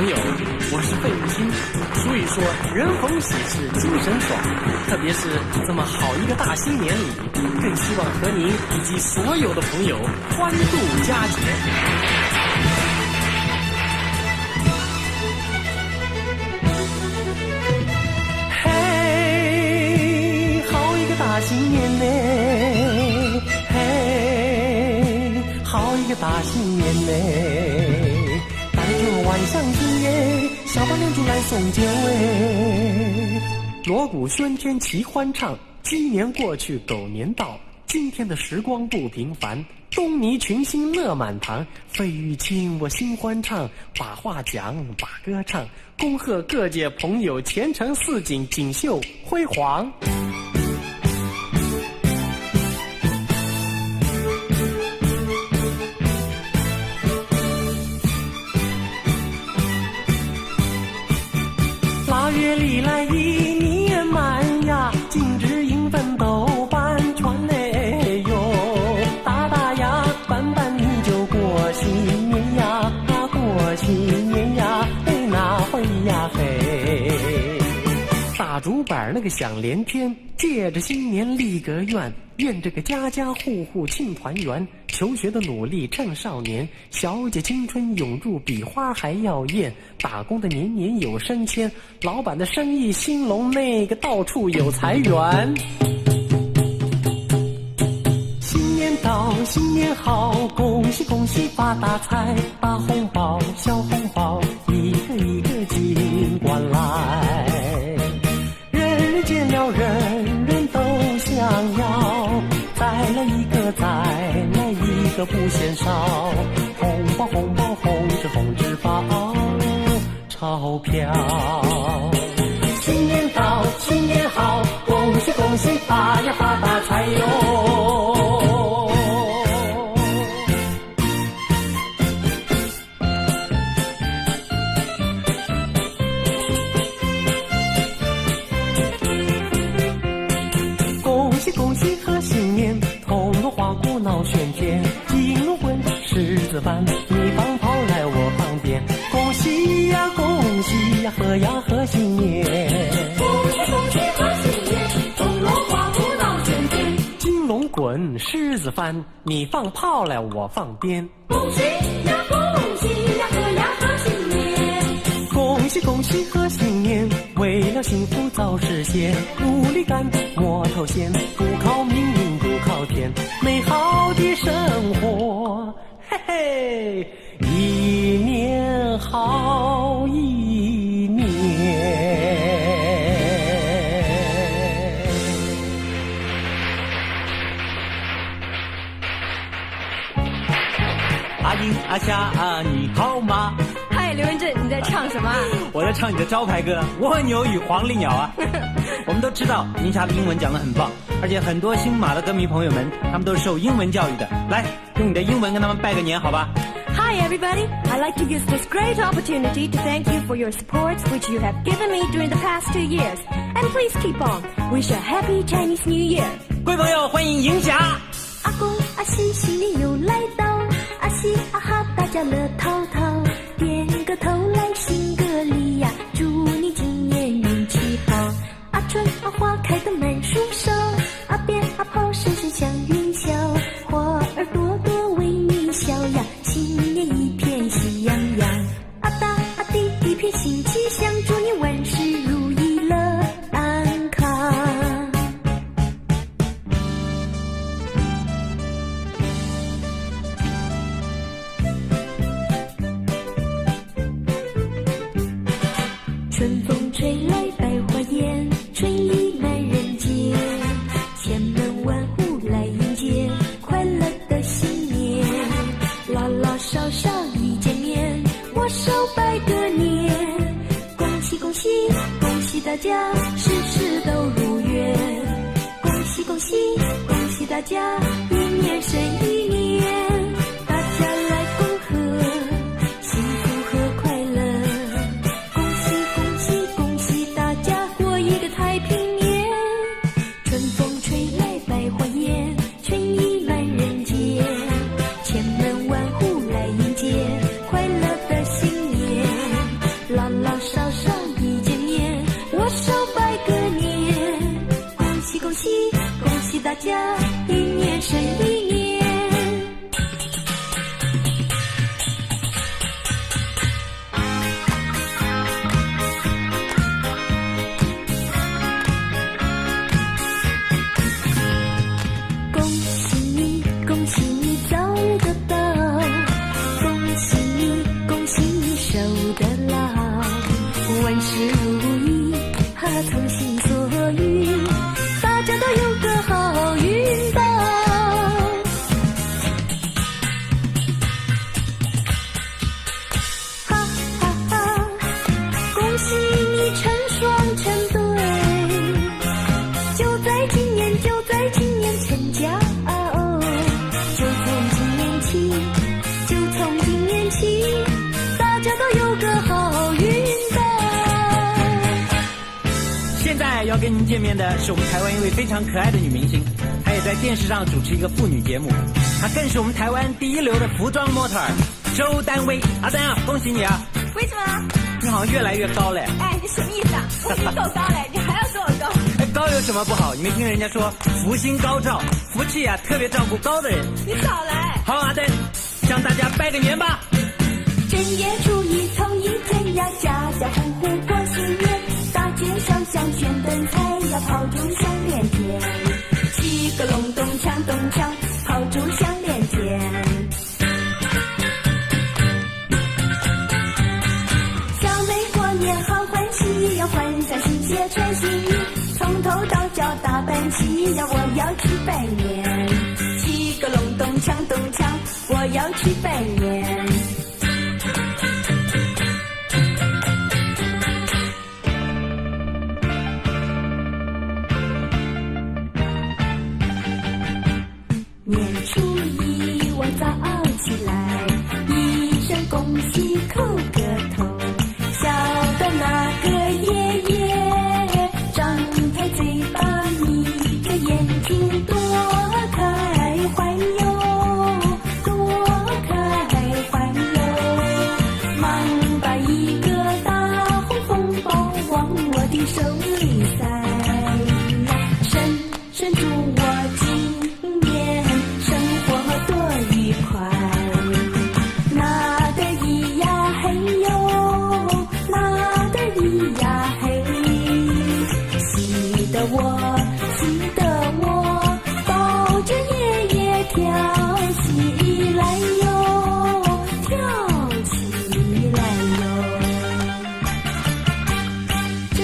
朋友，我是费玉清。所以说人逢喜事精神爽，特别是这么好一个大新年里，更希望和您以及所有的朋友欢度佳节。嘿，好一个大新年呢！嘿，好一个大新年呢！带着万象新耶，小八娘就来送酒哎。锣鼓喧天齐欢唱，鸡年过去狗年到，今天的时光不平凡，东尼群星乐满堂，费玉清我心欢畅，把话讲把歌唱，恭贺各界朋友前程似锦，锦绣辉煌。腊月里来一年满呀，今日迎奔斗半船嘞哟，大大呀板板你就过新年呀，过新年呀，嘿那会呀嘿。大竹板那个响连天，借着新年立个愿，愿这个家家户户庆团圆，求学的努力趁少年，小姐青春永驻比花还耀艳，打工的年年有升迁，老板的生意兴隆，那个到处有财源。新年到新年好，恭喜恭喜发大财，大红包小红包一个一个尽管来，人人见了人人都想要，再来一个再来一个不嫌少，红包红包红纸红纸包钞票。新年到新年好，恭喜恭喜发呀发大财哟。恭喜恭喜贺新年，铜锣花鼓闹喧天，金龙滚狮子翻，你放炮来我放鞭，恭喜呀恭喜呀贺呀贺新年，恭喜恭喜贺新年，铜锣花鼓闹喧天，金龙滚狮子翻，你放炮来我放鞭，恭喜呀恭喜呀贺呀贺新年，恭喜恭喜贺新年，为了幸福早实现，努力干摸头先，不靠命运不靠天，美好的生活嘿嘿，一年好一年。阿英阿夏你好吗？嗨，刘文正，你在唱什么啊？我在唱你的招牌歌《蜗牛与黄鹂鸟》啊。我们都知道宁夏的英文讲得很棒，而且很多新马的歌迷朋友们他们都是受英文教育的，来用你的英文跟他们拜个年好吧。 Hi everybody, I'd like to use this great opportunity to thank you for your support which you have given me during the past 2 years. And please keep on. Wish a happy Chinese New Year. 各位朋友，欢迎迎霞。阿公阿西新年又来到，阿西阿哈大家乐淘淘，点个头来行个礼呀，祝你今年运气好。阿春阿花开得满树梢，阿鞭阿炮声声响云霄，花儿朵朵为你笑呀，新年一片喜洋洋。阿大阿弟一片新气象，祝你万事如意乐安康。春风吹来百花艳，春意满人间，千门万户来迎接快乐的新年，老老少少一见面，握手拜个年，恭喜恭喜恭喜大家，事事都如愿，恭喜恭喜恭喜大家，一年胜一年，大家来恭贺幸福和快乐，恭喜恭喜恭喜大家过一个太平年，春风吹来百花艳，春意满人间，千门万户来迎接快乐的新年，一年胜一年。恭喜你，恭喜你走得到，恭喜你，恭喜你守得牢，万事如意，从心所欲，大家都有个好运到。哈哈哈，恭喜你成双成对，就在今年，就在今年成家哦，就从今年起，就从今年起，大家都有个好运到。现在要跟您见面的是我们台湾一位非常可爱的女明星，她也在电视上主持一个妇女节目，她更是我们台湾第一流的服装模特儿周丹薇。阿丹啊，恭喜你啊！为什么？你好像越来越高嘞。哎，你什么意思啊？我已经够高了，你还要说我高？哎，高有什么不好？你没听人家说福星高照，福气啊特别照顾高的人。你少来！好，阿丹，向大家拜个年吧。正月初一头一天呀，家家户户过新年，大街小巷悬灯彩呀，炮竹响连天，七个隆咚锵咚锵，炮竹响连天。小妹过年好欢喜呀，换上新鞋穿新衣，从头到脚打扮齐呀，我要去拜年。七个隆咚锵咚锵，我要去拜年。年初一我早起来，一声恭喜叩个头，笑的那个爷爷张开嘴巴眯着眼睛，多开怀哟，多开怀哟，忙把一个大红封包往我的手里塞呀，深祝我今年生活多愉快，那得咿呀嘿哟，那得咿呀嘿，喜得我抱着爷爷跳起来哟，跳起来哟。正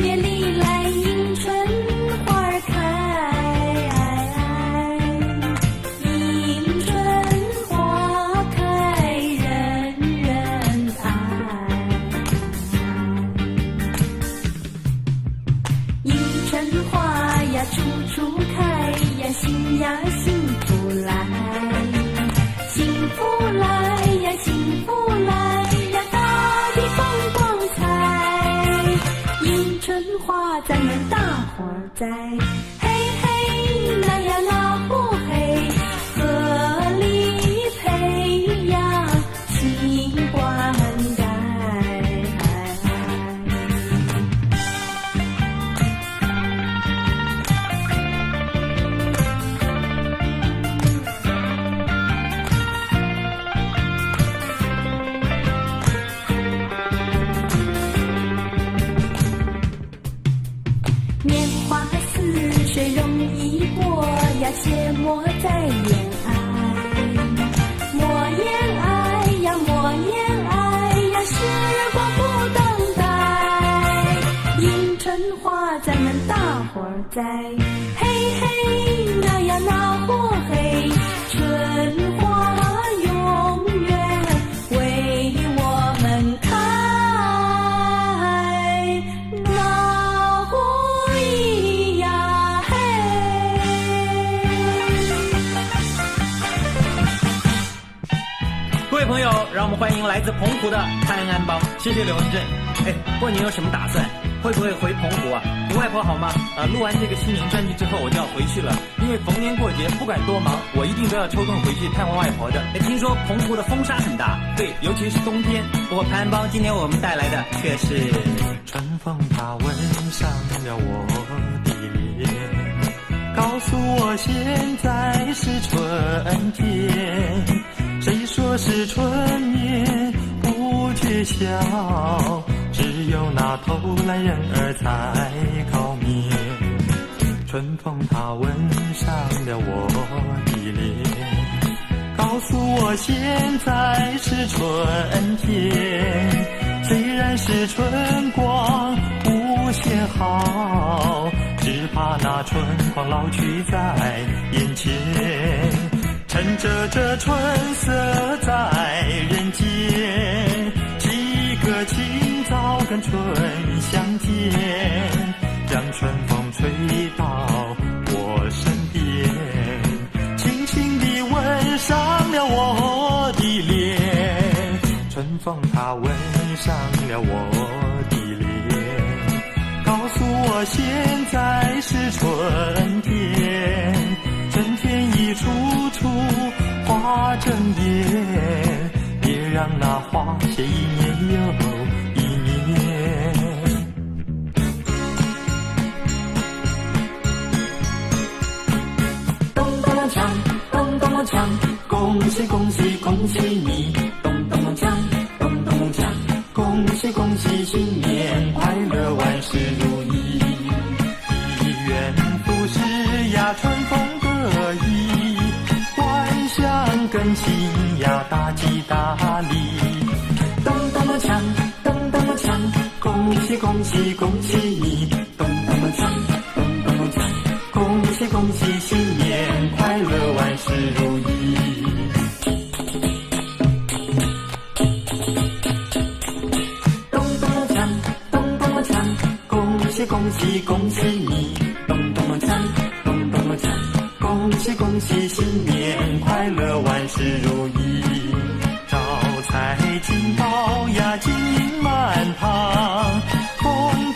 月里来迎春花开，迎春花开人人爱，迎春花呀处处开呀，心呀幸福来，幸福来呀，幸福来呀，大地放光彩，迎春花咱们大伙儿栽，嘿嘿那呀那呼嘿，贺礼配呀新冠带。年华似水容易过呀，切莫再言爱，莫言爱呀，莫言爱呀，时光不等待，迎春花咱们大伙儿栽，嘿嘿那呀那呼嘿，春花永远为我们开，那呼咿呀嘿。各位朋友，让我们欢迎来自澎湖的潘安邦。谢谢刘文正。哎，过年有什么打算？会不会回澎湖啊？你外婆好吗？录完这个新年专辑之后我就要回去了，因为逢年过节不管多忙，我一定都要抽空回去探望外婆的。哎，听说澎湖的风沙很大，对，尤其是冬天。不过潘安邦今天我们带来的却是春风它吻上了我的脸，告诉我现在是春天，谁说是春眠不觉晓，只有那偷懒人儿才高眠。春风它吻上了我的脸，告诉我现在是春天，虽然是春光无限好，只怕那春光老去在眼前。趁着这春色在人间，几个清早跟春相见，让春风吹到我身边，轻轻地吻上了我的脸。春风它吻上了我的脸，告诉我现在是春天，春天一处处花争艳，别让那花谢一年又一年。咚咚锵，咚咚锵，恭喜恭喜恭喜你！咚咚锵，咚咚锵，恭喜恭喜新年快乐，万事如意。一元复始呀，春风得意，万象更新呀，大吉大利。咚咚锵，咚咚锵，恭喜恭喜恭喜你！咚咚锵，咚咚锵，恭喜恭喜新年快乐，万事如意。咚咚锵，咚咚锵，恭喜恭喜恭喜你！咚咚锵，咚咚锵，恭喜恭喜新年快乐，万事如意。招财进宝呀，金银满堂，风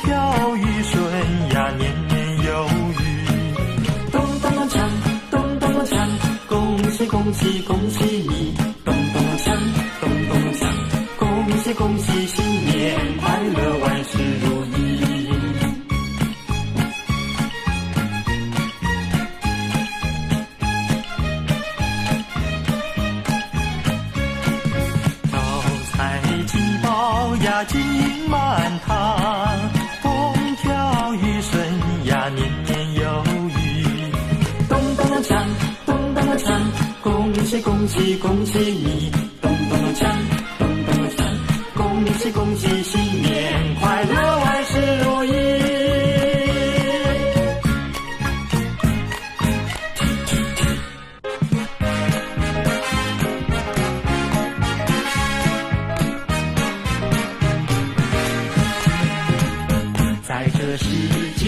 调雨顺呀，年年有余。咚咚锵，咚咚锵，恭喜恭喜恭喜你！咚咚锵，咚咚锵，恭喜恭喜新年快乐，万事如意。招财进宝呀，金银满堂，风调雨顺呀，年年有余。咚咚锵，咚咚锵，恭喜恭喜恭喜你！咚咚锵，咚咚锵，恭喜恭喜新年快乐，万事如意。在这世界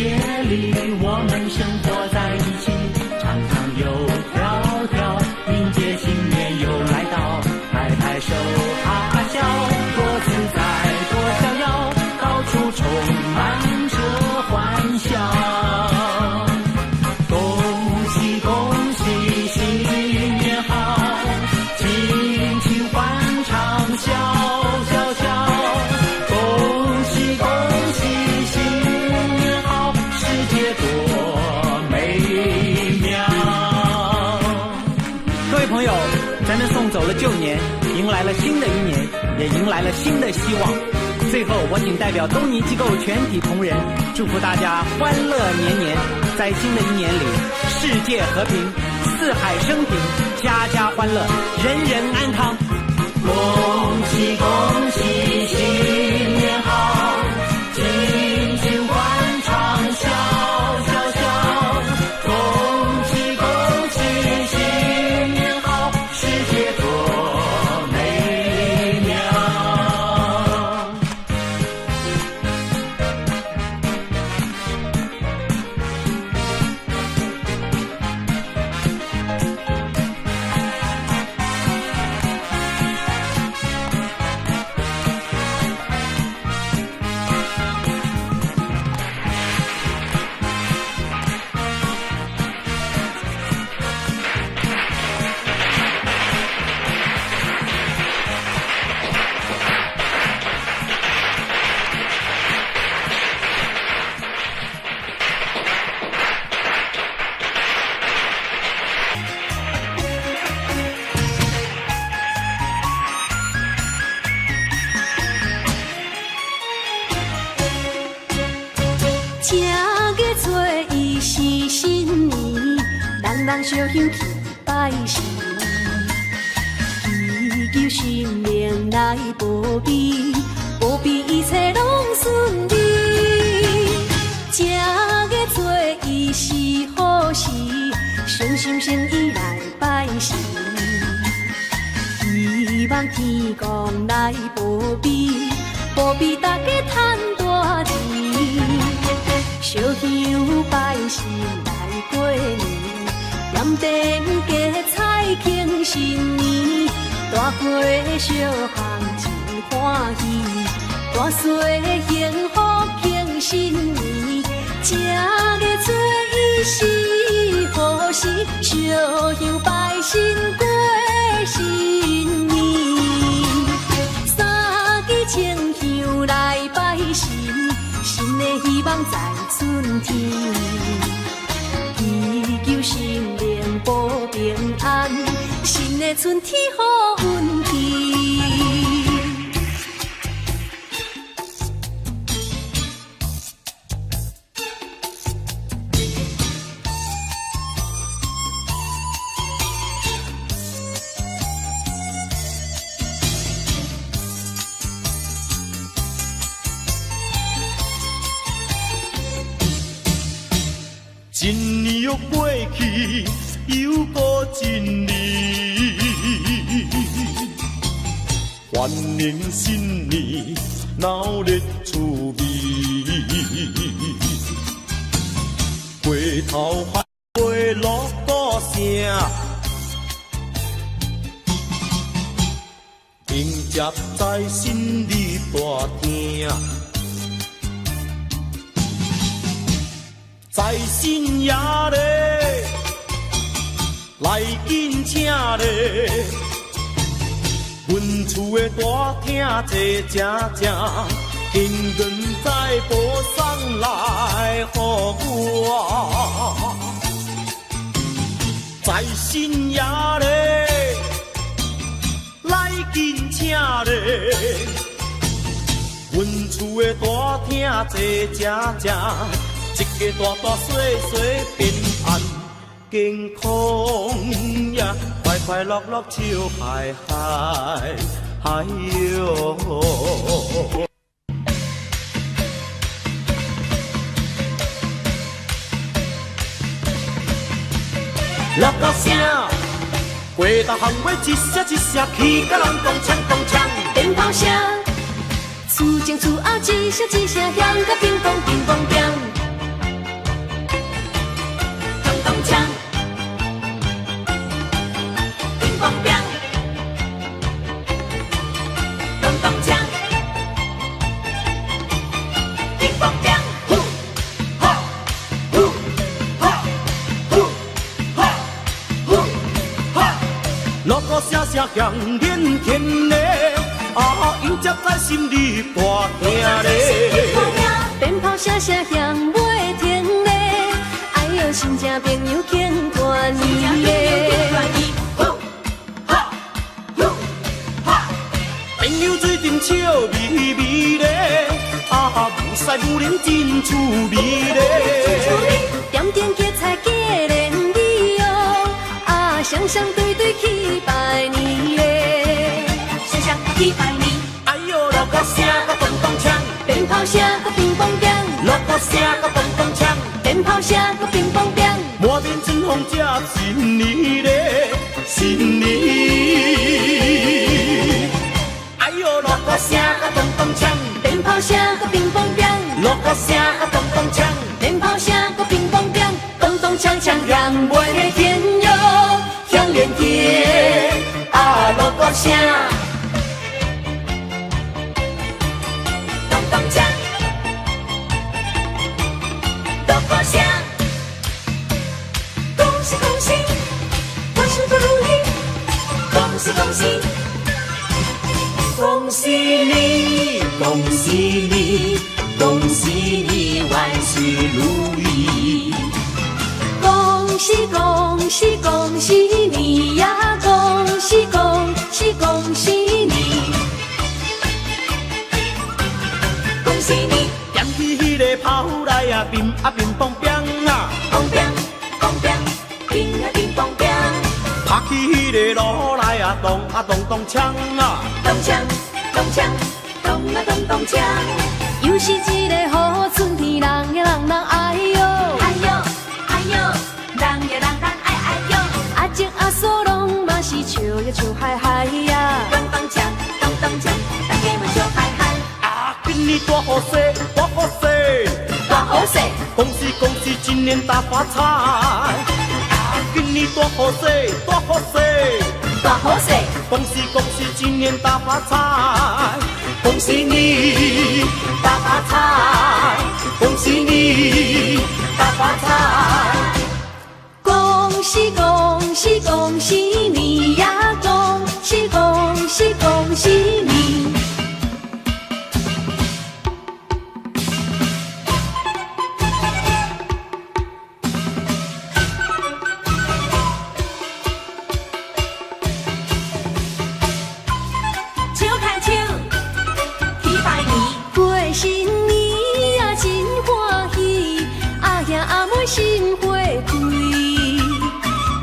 里，我们生活在一起，唱唱又跳跳，迎接新年又来到，拍拍手哈哈笑，多自在多逍遥，到处充满着欢笑。恭喜恭喜新年好，尽情欢唱笑笑笑。恭喜恭喜新年好，世界多美妙。各位朋友，咱们送走了旧年，迎来了新的一年，也迎来了新的希望。最后，我谨代表东尼机构全体同仁，祝福大家欢乐年年，在新的一年里，世界和平，四海升平，家家欢乐，人人安康。恭喜恭喜新年好，尽情欢唱笑笑笑。恭喜恭喜新年好，世界多美妙。人烧香去拜神，祈求生命来保庇，保庇一切拢顺利。这个做伊是好事，诚心诚意来拜神，希望天公来保庇，保庇大家赚大钱。烧香拜神来过年，点灯加菜庆新年，大花小巷真欢喜，大岁幸福庆新年。这个做伊是好事，烧香拜神过新年，三支清香来拜神，新的希望在春天，祈求心灵保平安，新的春天好运气。一年又过去，又过一年，欢迎新年，闹热趣味。回头还会落鼓声，迎接在心里大厅。在新爷咧，来紧请咧，阮厝的大厅坐正正，幸运在步送来予我。在新爷咧，来紧请咧，阮厝的大厅坐正正。一家大大小小平安健康呀，快快乐乐笑嗨嗨，嗨哟！乐高声，回头巷尾一声一声，起甲人讲锵讲锵，鞭炮声，厝前厝后一声一声响，甲乒乓乒乓乓。锣鼓声声响连天嘞，啊，迎接在心里大厅嘞。鞭炮声声响袂停嘞，哎呦，新正朋友见大年嘞。朋友最阵笑眯眯嘞，啊，有婿有人真趣味嘞。点点芥菜价连理哦，啊，双双对对去拜年耶，双双去拜年。哎呦，锣鼓声甲咚咚锵，鞭炮声甲乒乓乓，锣鼓声甲咚咚锵，鞭炮声甲乒乓乓，满面春风接新年嘞，新年。锣鼓声甲咚咚锵，鞭炮声甲乒乓乓，锣鼓声甲咚咚锵，鞭炮声甲乒乓乓，咚咚锵锵让每天哟响连天啊！锣鼓声，咚咚锵，锣鼓声，恭喜恭喜，万事如意，恭喜恭喜。恭喜你，恭喜你，恭喜你，万事如意。恭喜恭喜恭喜你呀！恭喜恭喜恭喜你！恭喜你！点起迄个炮来啊，乒啊乒乓乓啊，乓乓乓乓，乒啊乒。爬起迄个路来啊，咚咚锵啊，咚锵咚锵咚啊咚咚锵，又是一个好春天，人呀人人哎哟，哎呦哎呦，人呀人人哎哎呦，阿叔阿嫂拢嘛是笑呀笑嗨嗨呀，咚咚锵咚咚锵，大家们笑嗨嗨。啊，今年大好势，大好势，大好势，恭喜恭喜，今年大发财！啊，今年大好势，大好势，大好势，恭喜恭喜，今年大发财！恭喜你大发财，恭喜你大发财！恭喜恭喜恭喜你呀，恭喜恭喜恭喜你。心花开，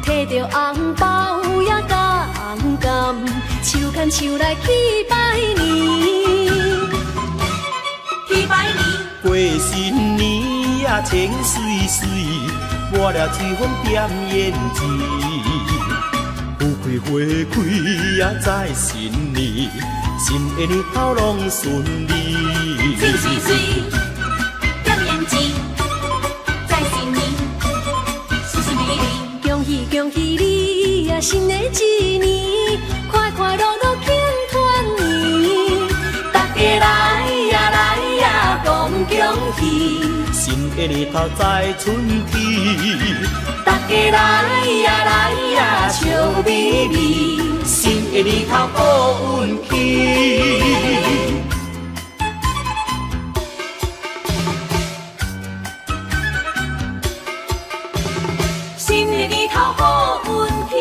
摕着红包也甘甘，手牵手来去拜年，去拜年。过新年啊，情水水，抹了水粉点胭脂，富贵花开啊，在新年，新的年头拢顺利。水水水，点胭脂。恭喜你呀，新的一年，快快乐乐庆团圆。大家来呀，讲恭喜！新的年头在春天，大家来呀，笑眯眯。新的年头好运气。新的年头好运气。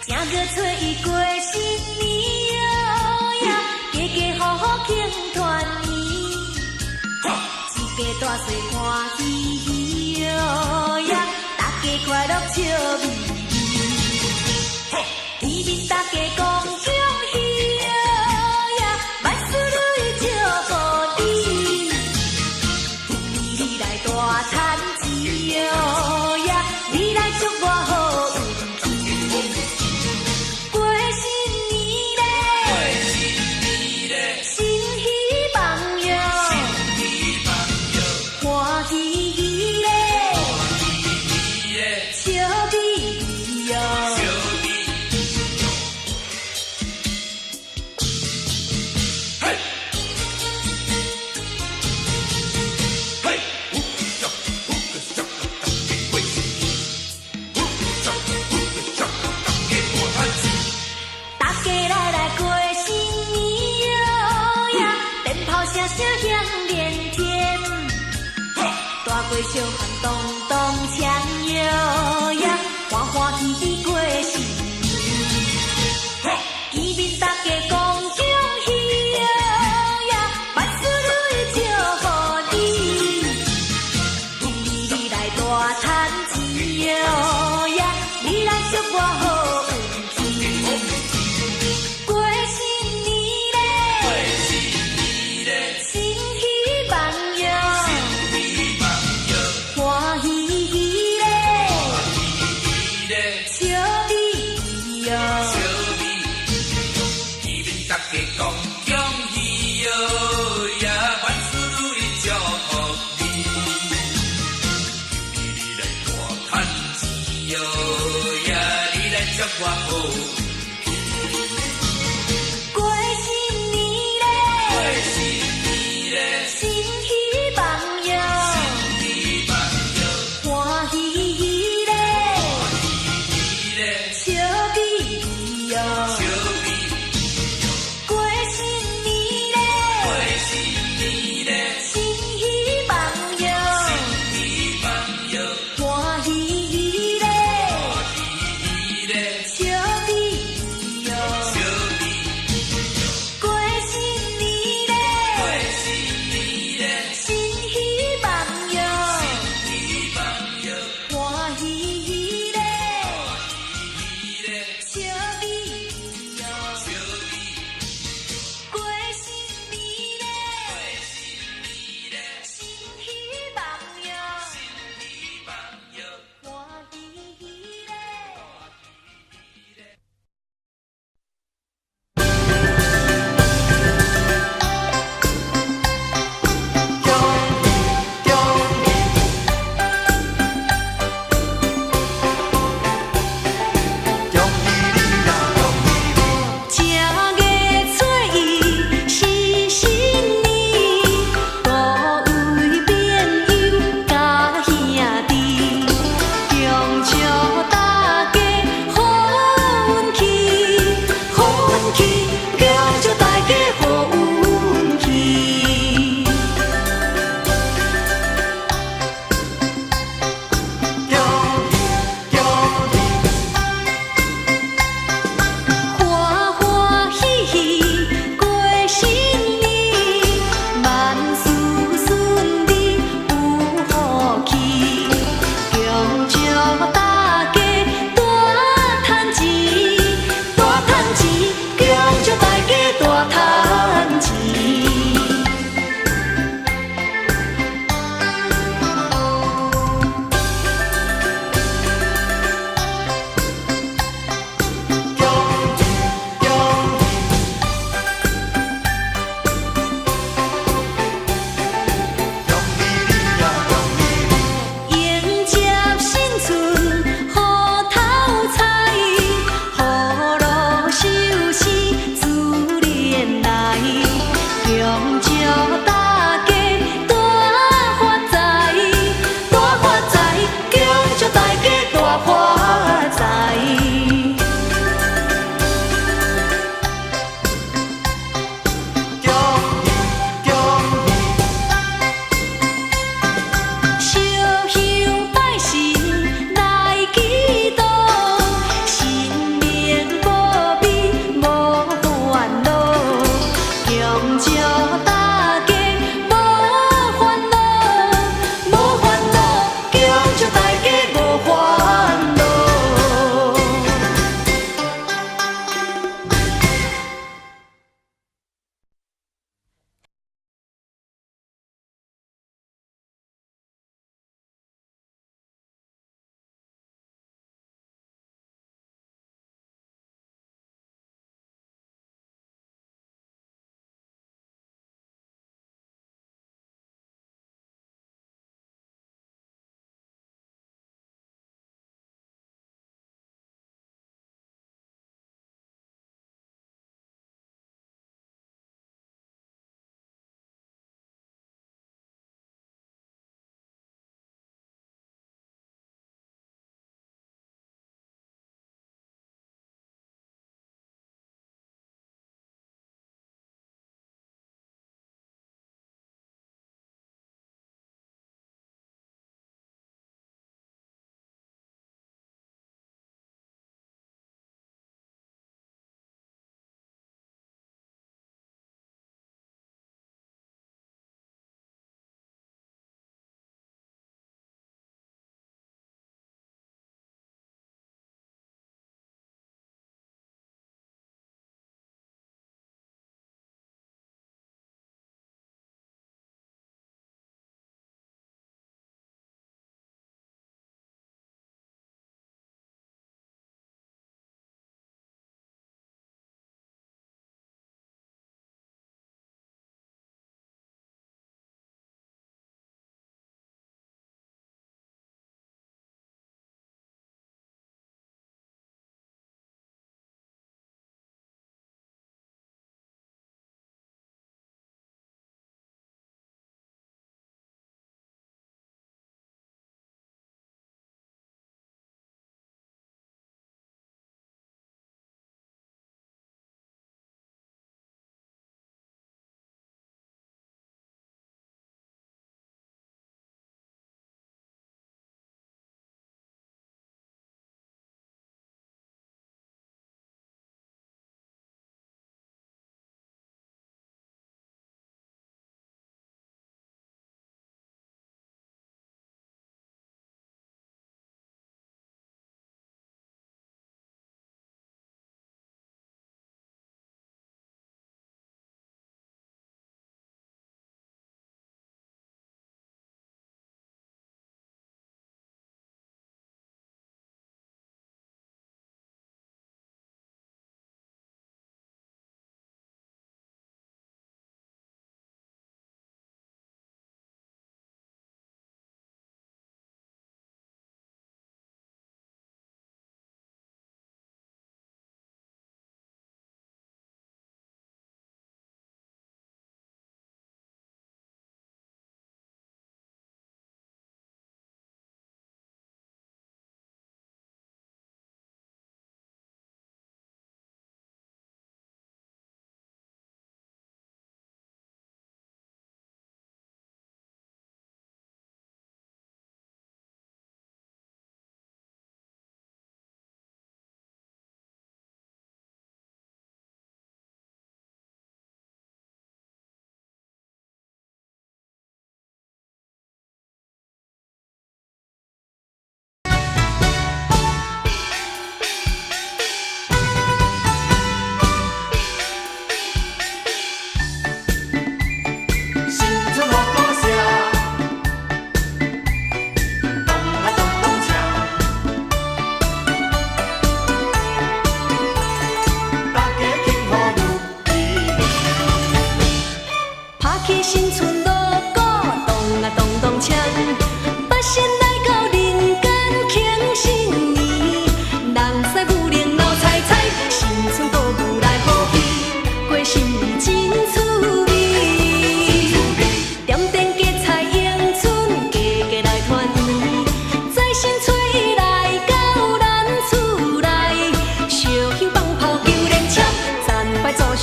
正月初一过新年哟呀，家家好好庆团圆，一家大细欢喜喜哟呀，大家快乐笑眯眯，天面大家讲恭喜哟呀，万事如意祝福你，你来大赚钱哟呀，你来祝我好运。小喊咚咚锵哟呀，欢欢喜喜过新年，见面大家讲恭喜哟呀，万事如意祝福你，你来大赚钱哟呀，你来祝我好运气，过新年嘞，新希望哟。欢喜咧，笑眯哟，见面大家讲恭喜哟呀，万事如意祝福你，你来大赚钱哟呀，你来祝我好。过新年嘞，新希望哟。欢喜咧，笑眯哟，过新年嘞，新希望哟，欢喜咧，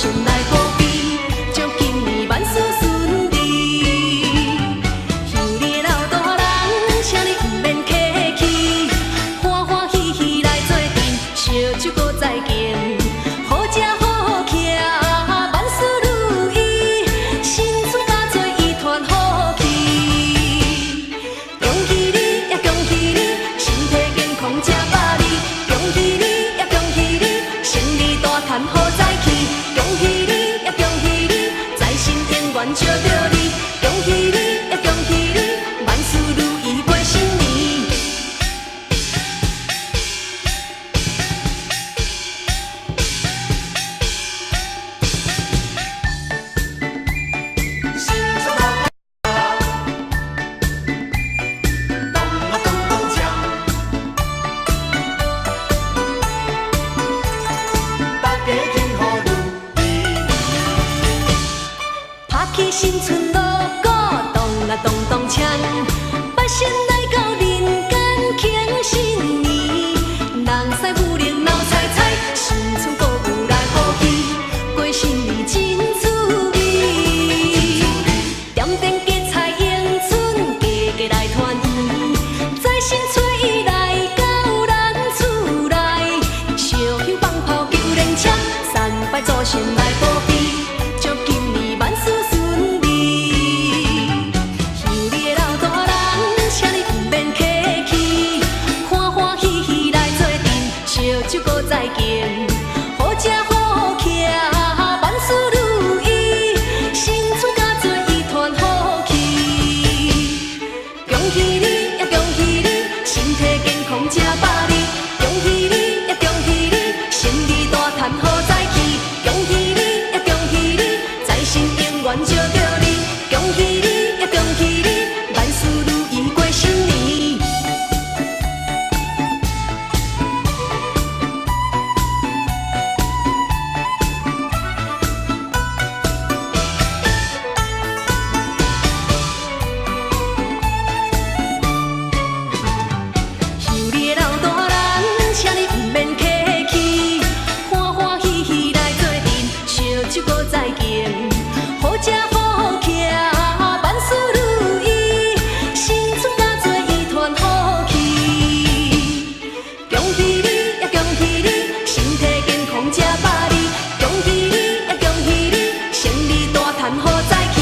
先来保庇，祝今年万事顺利。乡里的老大人，请你不免客气，欢欢喜喜来做阵，烧酒搁再见，好食好徛，万事如意，新春加做一团好气。恭喜你呀，恭喜你，身体健康吃百里。恭喜你呀，恭喜你，生意大赚好再起。恭喜你呀，恭喜你，在身永远照着你。恭喜你呀，恭喜你，万事如意过新年。新春好咚啊咚咚锵，大家庆贺如意。拍起新春锣鼓，咚啊咚咚锵，百姓来到人间庆新年，人婿妇人闹彩彩，新春歌舞来好戏，过新年真趣味。点灯结彩迎春，家家来团圆，财神找伊来到咱厝内，烧香放炮求连签，三拜祖先来保庇，祝今年万事顺利。乡里的老大人，请你不免客气，欢欢喜喜来做阵，烧酒搁再见，好食好徛，万事如意，新春加做一团好气。恭喜你呀，恭喜你，身体健康吃百里。恭喜你呀，恭喜你，生意大赚好再起。恭喜你呀，恭喜你，财神永远照着你。恭喜你呀，恭喜你，万事如意过新年。乡里的老大人，请你不免客气，欢欢喜喜来做阵，烧酒搁再见，好食好徛，万事如意，新春加做一团好气。恭喜你呀，恭喜你，身体健康吃百里。恭喜你呀，恭喜你，生意大赚好再起。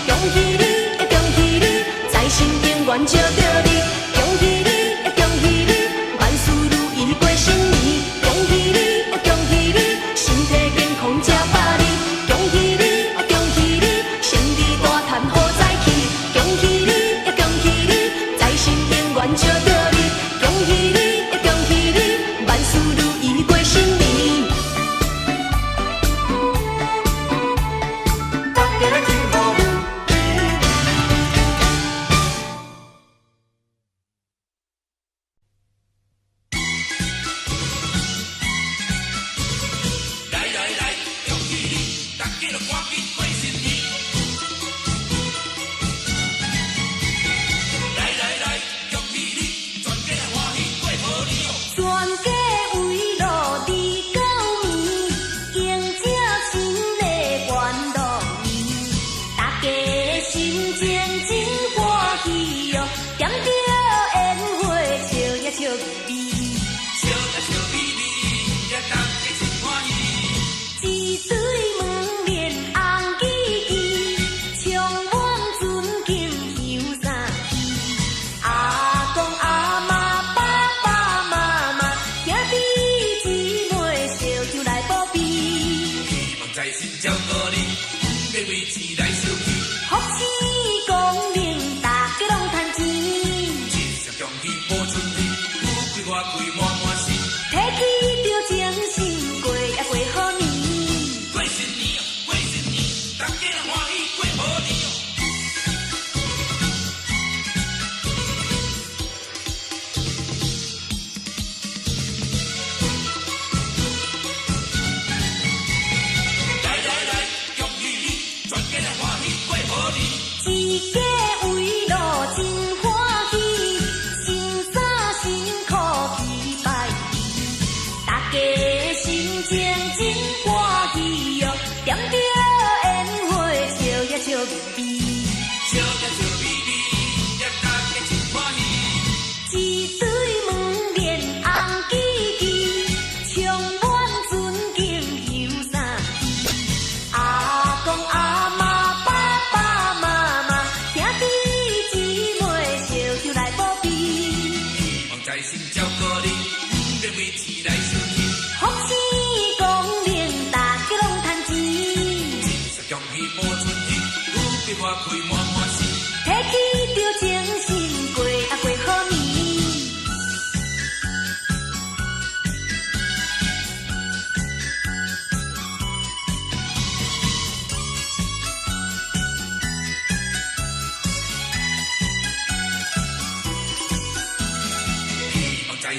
恭喜你呀，恭喜你，财神永远照着你。恭喜你呀，恭喜你，万事如意过新年。恭喜你呀，恭喜你，身体健康吃百里。恭喜你呀，恭喜你，生意大赚好再起。恭喜你呀，恭喜你，财神永远照着你。恭喜你呀，恭喜你，万事如意过新年。大家庆贺如意。来来来，恭喜你，大家都赶紧过新年。来来来，恭喜你，全家欢喜过好年哦。全家围炉离到暝，迎接新的元龙年。大家心情真欢喜哦，点着烟花笑呀笑咪咪，笑呀笑咪咪，呀大家真欢喜。一对门面红记记，充满尊敬有啥意？阿公阿妈爸爸妈妈，兄弟姊妹烧酒来保庇，希望财神照顾你，要为钱来烧气。福气功名大家拢赚钱，真是恭喜保春天，富贵外贵满满心。提起着精神过呀过好年。过新年哦，过新年，大家欢喜过好年哦。来来来，恭喜你，全家欢喜过好年。一家围炉真欢喜，新衫新裤去拜年。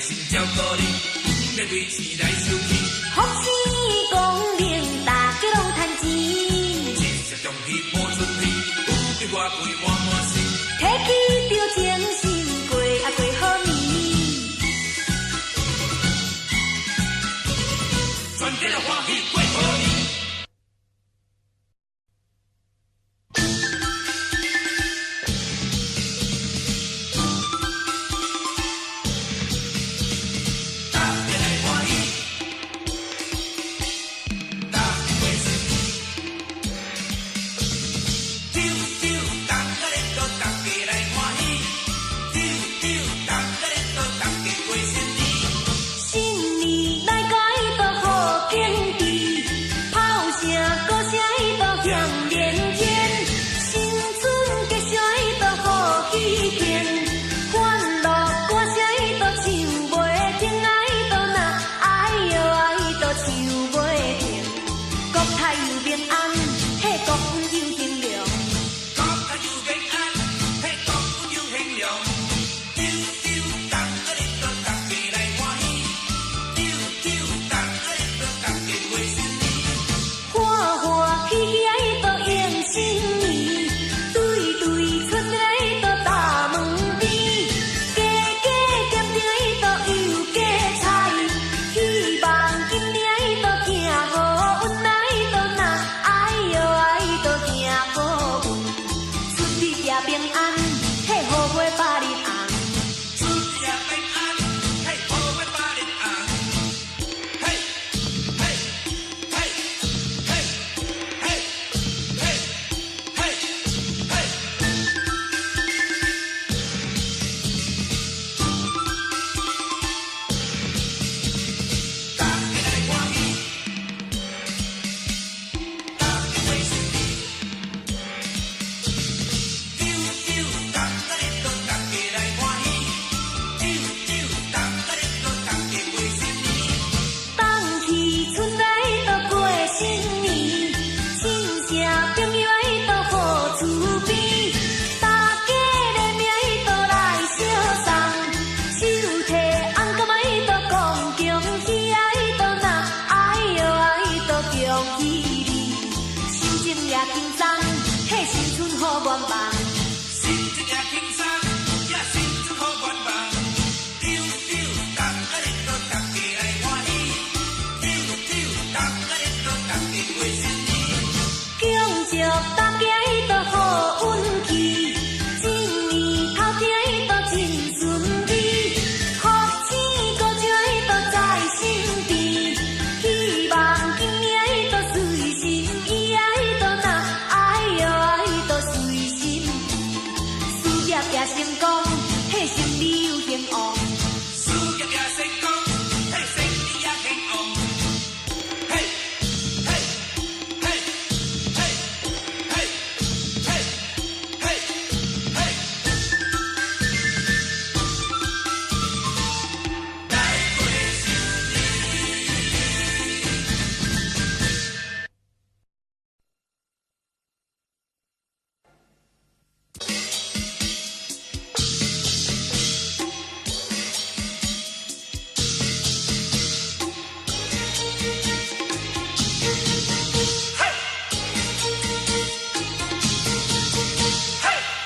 心照顾你，不要为钱来生气。福星光明，大家拢趁钱，钱是中气无出气，有你我贵满满心。提起着精神，过好年。全家欢喜过好年。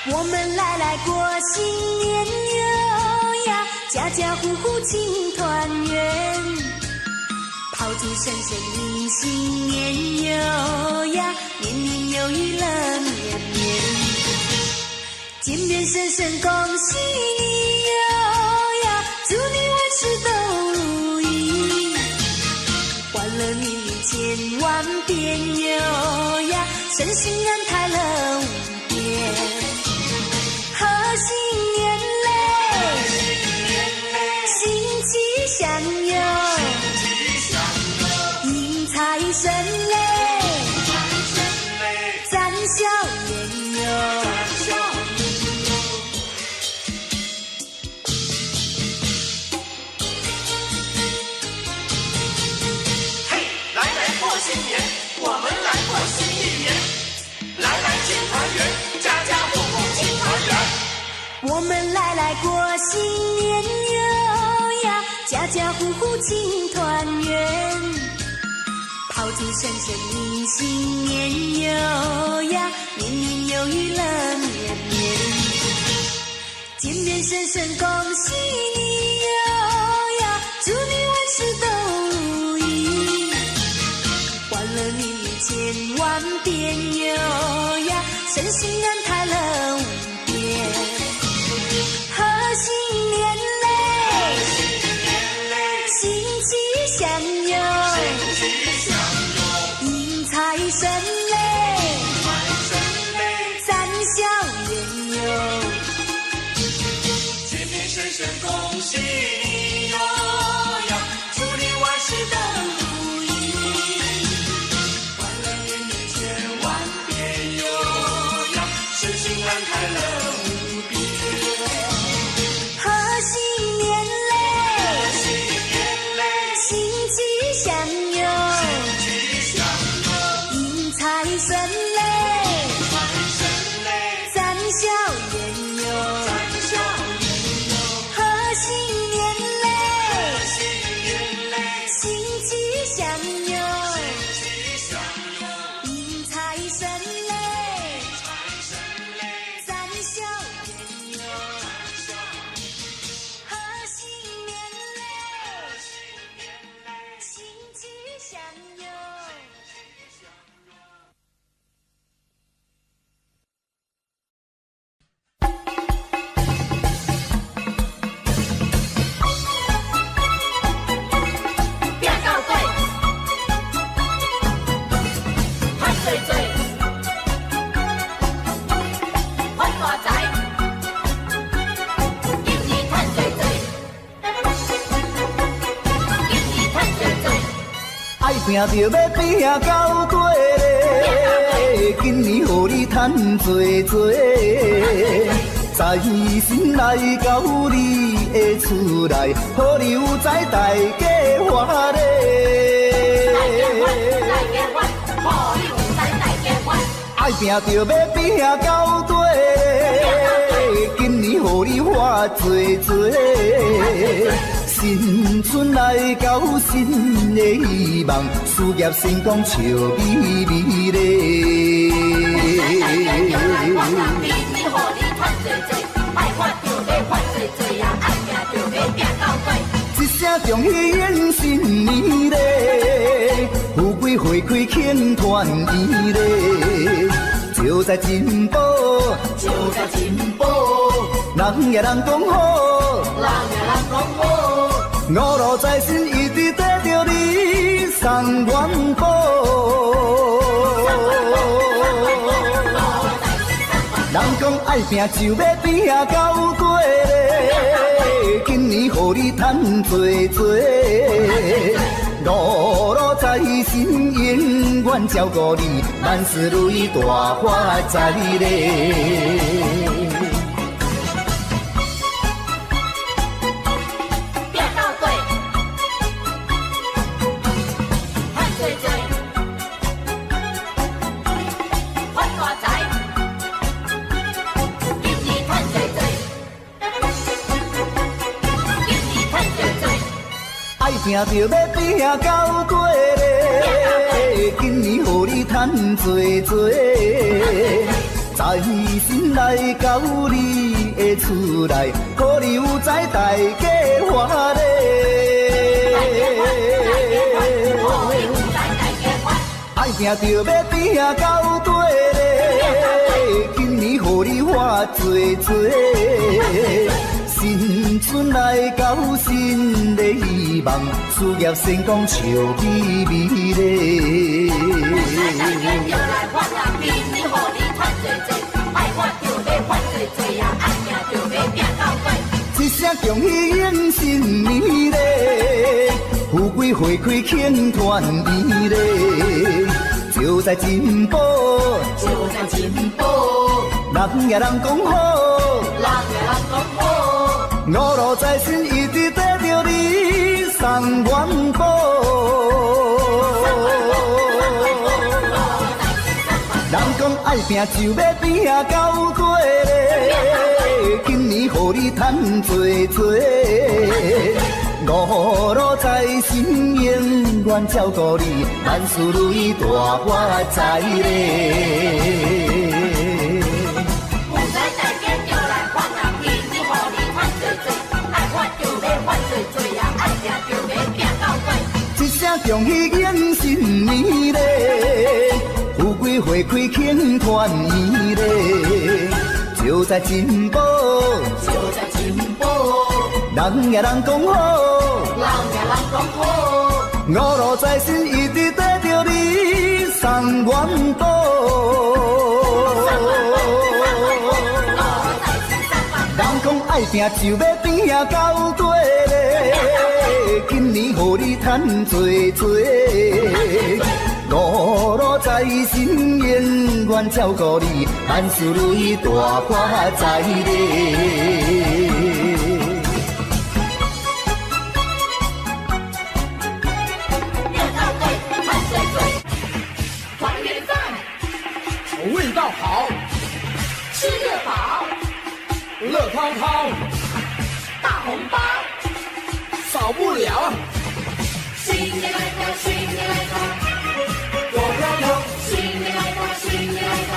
我们来过新年哟呀，家家户户庆团圆，炮竹声声迎新年哟呀，年年有余乐绵绵。见面声声恭喜你哟呀，祝你万事都如意，欢乐年年千万遍哟呀，身心安泰乐无边。贺新年嘞，新气象哟，迎财神嘞，展笑颜哟。嘿，来过新年，我们来过新一年，来庆团圆，家家户户庆团圆。我们来过新年哟呀，家家户户庆团圆，炮竹声声迎新年哟呀，年年有余乐绵绵，见面声声恭喜你哟呀，祝你万事都如意，欢乐年年千万遍哟呀，身心安泰乐无边，贺新年嘞，新气象哟，迎财神嘞，咱笑颜哟，见面声声恭喜你哟呀，祝你万事都如意，欢乐年年千万遍哟呀，身心安泰乐无边。贺新年嘞，新气象哟，迎财神嘞，咱笑颜哟，贺新年嘞，新气象哟，迎财神嘞，咱笑颜哟，贺新年嘞，新气象哟。拼到底，赚最多，发大财，今年赚最多，今年赚最多。爱拼着要拼到底嘞，今年予你赚多多，财神来到你的厝内，好你有财大家欢乐。爱拼着要拼到底嘞，今年予你花多多。新春来到，新的希望，事业成功笑眯眯咧。一声恭喜迎新年咧，富贵花开庆团圆咧，就在进步，就在进步，人也人讲好，人也人讲好。五路财神一直跟着你送元宝，人讲爱拼就要拼到底嘞，今年予你赚多多，路路财神永远照顾你，万事如意大发财嘞。拼着要拼到底嘞，今年予你赚多多，财神来到你的厝内，好你有财大家欢乐。爱拼着要拼到底嘞，今年予你花多多。新春来到，新的希望，事业成功笑眯眯咧。一声恭喜迎新年咧，富贵花开庆团圆咧，就在进步，就在进步，人也人讲好，人也人讲好。五路财神一直跟着你送元宝，人讲爱拼就要拼到底嘞，今年予你赚多多，五路财神永远照顾你，万事如意大发财咧。有财大家就来看人天，你互你反做做，爱我就要反做做啊，爱拼就要拼到底。一声恭喜迎新年咧，富贵花开庆团圆咧，就在进步，就在进步，人也人讲好。人也人讲好，五路财神一直带着你送元宝，人讲爱拼就要拼啊到底咧，今年予你赚多多，五路财神永远照顾你，万事如意大发财咧。味道好，吃得饱，乐淘淘，大红包，少不了。新年来到，新年来到，多漂亮，新年来到，新年来到，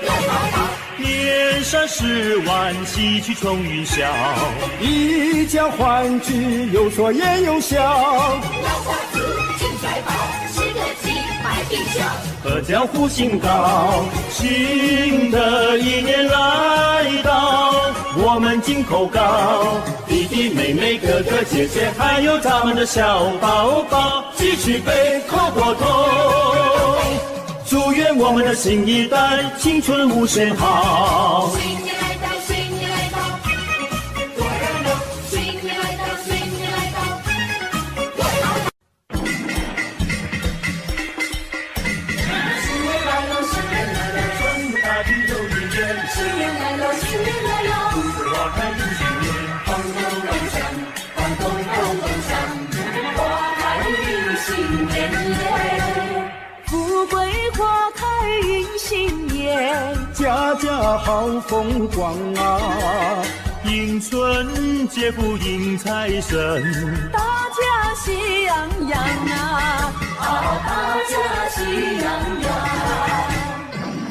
乐淘淘，年三十晚，喜气冲云霄。一家欢聚，有说也有笑。老瓜子进财宝，吃个鸡买冰箱。阖家福星高，新的一年来到，我们金口高，弟弟妹妹哥哥姐姐，还有咱们的小宝宝，举起杯叩过头，祝愿我们的新一代青春无限好。新年来到，新年来到，多热闹！新年来到，新年来到，乐淘淘。新年来了，新年来了，花开迎新年，咚咚咚锵，咚咚咚锵，花开迎新年嘞，富贵花开迎新年，家家好风光啊！迎春接福迎财神，大家喜洋洋啊！大家喜洋洋，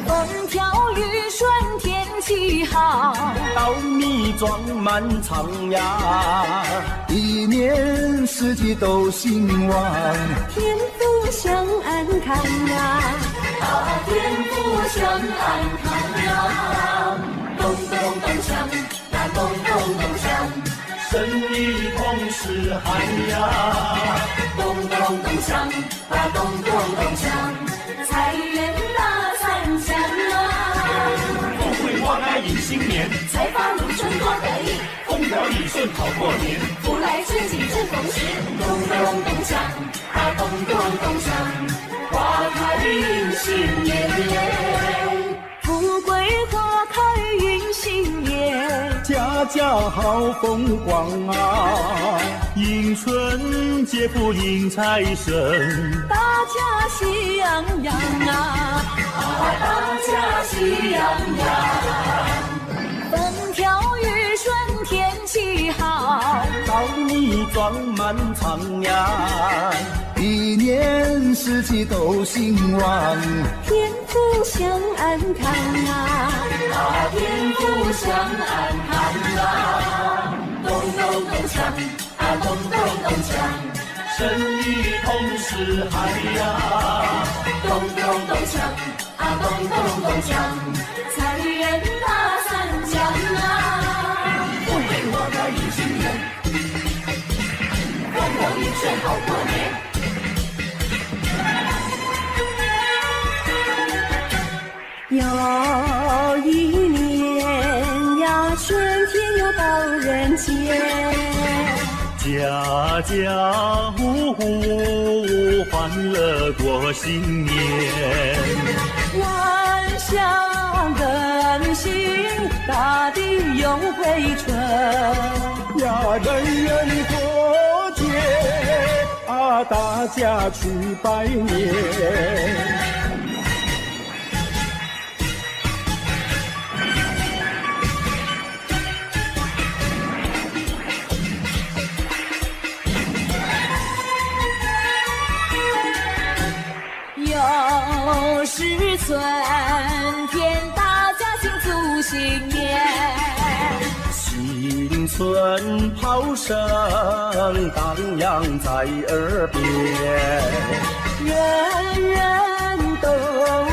风调雨顺天气好，稻米装满仓呀，一年四季都兴旺，天福享安康啊！天福享安康呀，咚咚咚锵，那咚咚咚锵。生意同时嗨呀，咚咚咚锵，啊咚咚咚锵，财源大三响啊！富贵花开迎新年，财发如春多得意，风调雨顺好过年，福来春景正逢时。咚咚咚锵，啊咚咚咚锵，花开迎新年嘞！富贵花开迎新年，家家好风光啊！迎春接福迎财神，大家喜洋洋啊！大家喜洋洋，风调雨顺天气好，稻米装满仓呀，一年四季都兴旺，天福享安康啊！天福享安康啊！咚咚咚锵，啊咚咚咚锵，生意同时嗨呀，咚咚咚锵，啊咚咚咚锵，财源大三响啊！富贵花开迎新年，风调雨顺好过年。又一年呀，春天又到人间，家家户户欢乐过新年。万象更新，大地又回春。呀，人人过节啊，大家去拜年。是春天，大家庆祝新年。新春炮声荡漾在耳边，人人都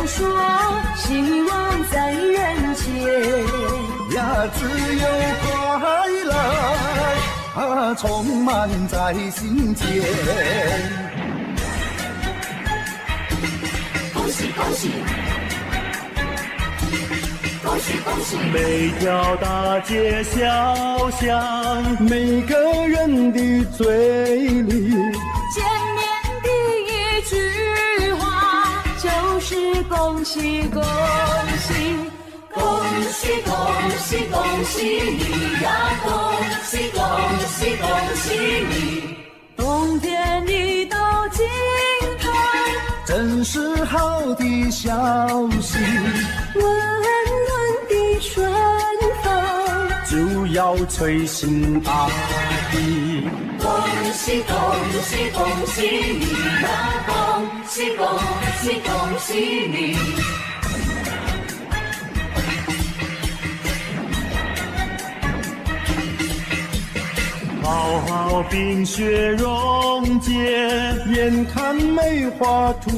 说希望在人间，呀，只有快乐充满在心间。恭喜恭喜！恭喜恭喜！每条大街小巷，每个人的嘴里，见面第一句话就是恭喜恭喜！恭喜恭喜恭喜你呀！恭喜恭喜恭喜你！冬天一到尽头，真是好的消息，温暖的春风就要吹醒阿弟。恭喜恭喜恭喜你呀！恭喜恭喜恭喜你！好好冰雪融解，眼看梅花吐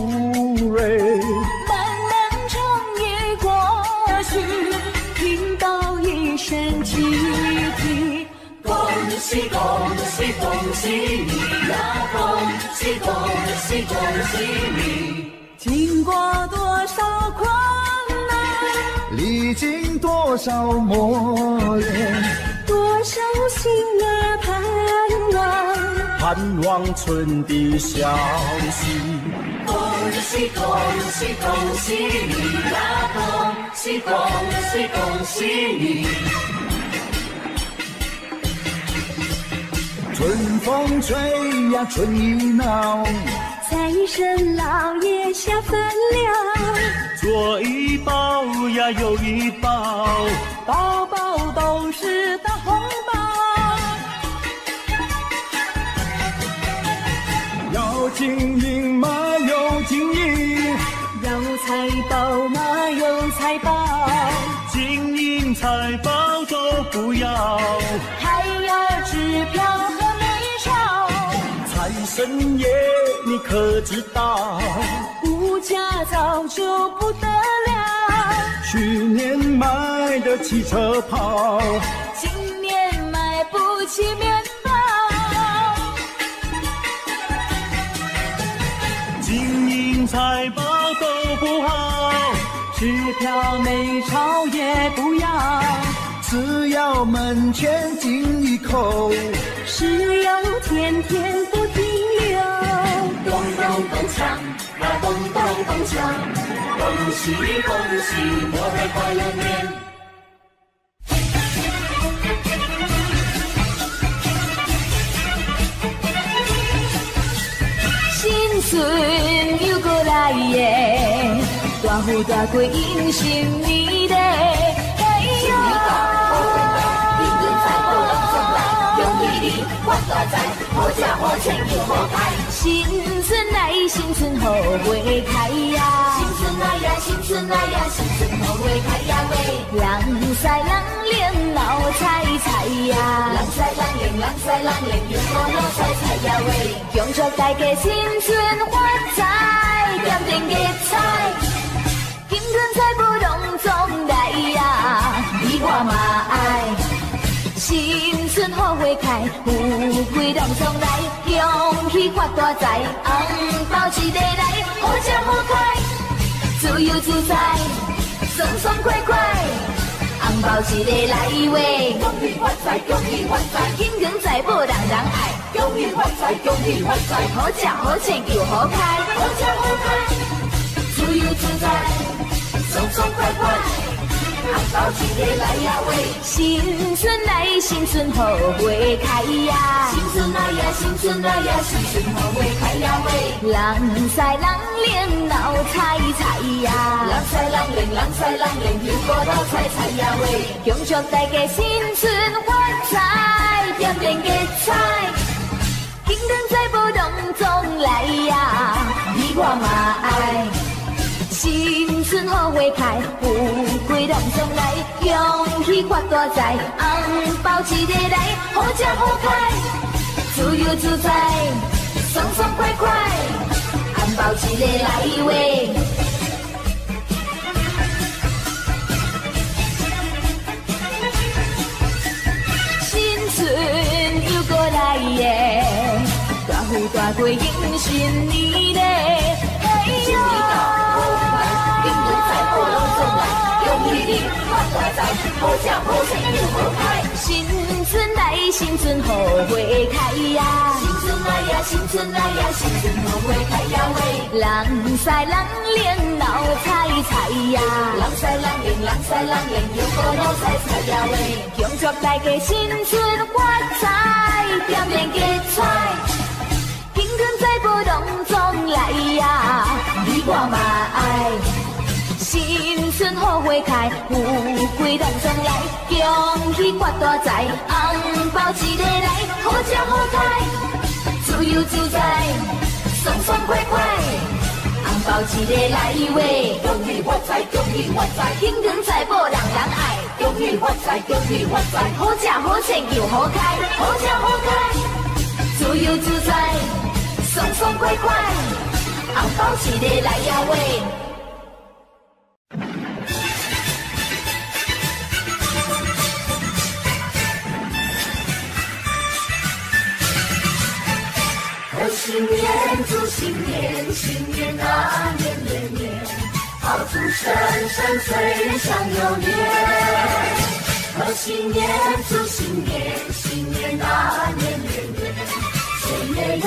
蕊。漫漫长夜过去，听到一声汽笛。恭喜恭喜恭喜你呀！恭喜恭喜恭喜你！经过多少困难，历经多少磨练，多少心儿盼望，盼望春的消息。恭喜恭喜恭喜你呀！恭喜恭喜恭喜你！春风吹呀春意闹，财神老爷下凡了，左一包呀右一包，包包都是大红包。要金银嘛有金银，要财宝嘛有财宝，金银财宝都不要，还要支票和美钞。财神爷你可知道，物价早就不得了，去年买的汽车跑，今年买不起面包。金银财宝都不好，支票美钞也不要，只要门前进一口，石油天天不停留。咚咚咚锵，呀咚咚咚锵，恭喜恭喜，我的快乐年。新春又过来耶，大富大贵迎新年嘞，嘿哟！金银财宝拢送来，恭喜你发大财，好吃好穿又好开。新春来，新春好花开呀！新春来呀，新春来呀，新春好花开呀喂！人赛人领老彩彩呀！人赛人领，人赛人领，又好老彩彩呀喂！恭祝大家新春发财，点点吉彩，金银财宝拢总来呀！你我嘛爱。新春好花开，富贵拢总来，恭喜发大财，红包一个来，好吃好开，自由自在，爽爽快快，红包一个来喂！恭喜发财，恭喜发财，金银财宝人人爱，恭喜发财，恭喜发财，好吃好穿又好开，好吃好开，自由自在，爽爽快快。红包一个来呀喂！新春来，新春好花开呀！新春来呀，新春来呀，新春好花开呀喂！人赛人领老彩彩呀！人赛人领，人赛人领，又过老彩彩呀喂！恭祝大家新春发财，点点吉彩，金银财宝拢总来呀！你我嘛爱。新春好花开，富贵人送来，恭喜发大财，红包一个来，好吃好开，自由自在，爽爽快快，红包一个来喂。新春又过来耶，大富大贵迎新年嘞，哎呀！新春来，新春好花开呀！新春来呀，新春来呀，新春好花开呀喂！人赛人灵闹彩彩呀！人赛人灵，人赛人灵，又过闹彩彩呀喂！恭祝大家新春发财，点点结彩，金光财宝拢总来呀！你我嘛爱。新春好花开，富贵人送来，恭喜发大财，红包一个来，好吃好开，自由自在，爽爽快快，红包一个来喂，恭喜发财，恭喜发财，金光财宝人人爱，恭喜发财，恭喜发财，好吃好穿又好开，好吃好开，自由自在，爽爽快快，红包一个来呀喂。新年祝新年，新年啊年年年，好祝生生岁月享有年。贺新年祝新年，新年啊年年年，岁月悠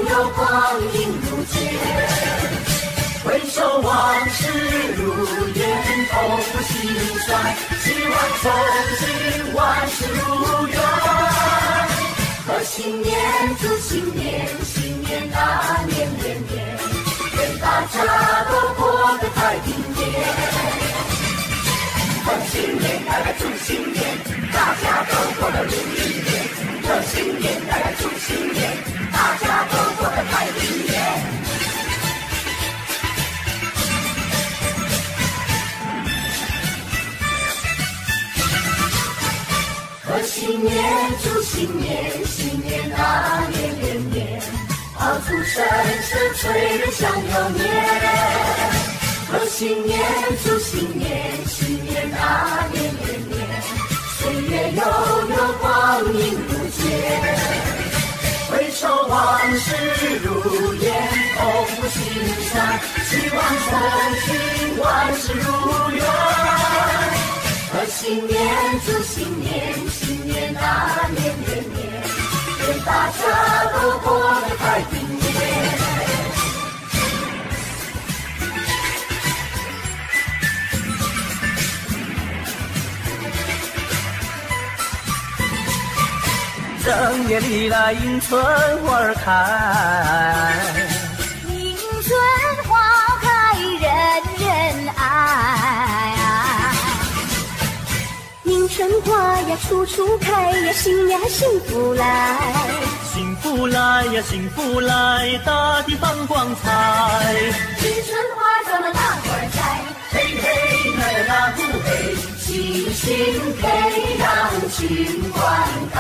悠光阴如箭。回首往事如烟，痛不心酸，希望从今万事如愿。贺新年祝新年，新年啊年年年，愿大家都过得太平年。贺新年，大家祝新年，大家都过得如意年。贺新年，大家祝新年，大家都过得太平年。贺新年祝新年，新年啊年年年，好祝生生岁月享有年。贺新年祝新年，新年啊年年年，岁月悠悠光阴如箭。回首往事如烟，痛不心酸，希望从今万事如愿。贺新年祝新年，新年啊年年年，愿大家都过得太平年。正月里来迎春花儿开，迎春花开人人爱，迎春花呀处处开呀，新呀幸福来，幸福来呀幸福来，大地放光彩。迎春花咱们大伙儿栽，嘿嘿那呀那不嘿，庆庆嘿让情灌溉。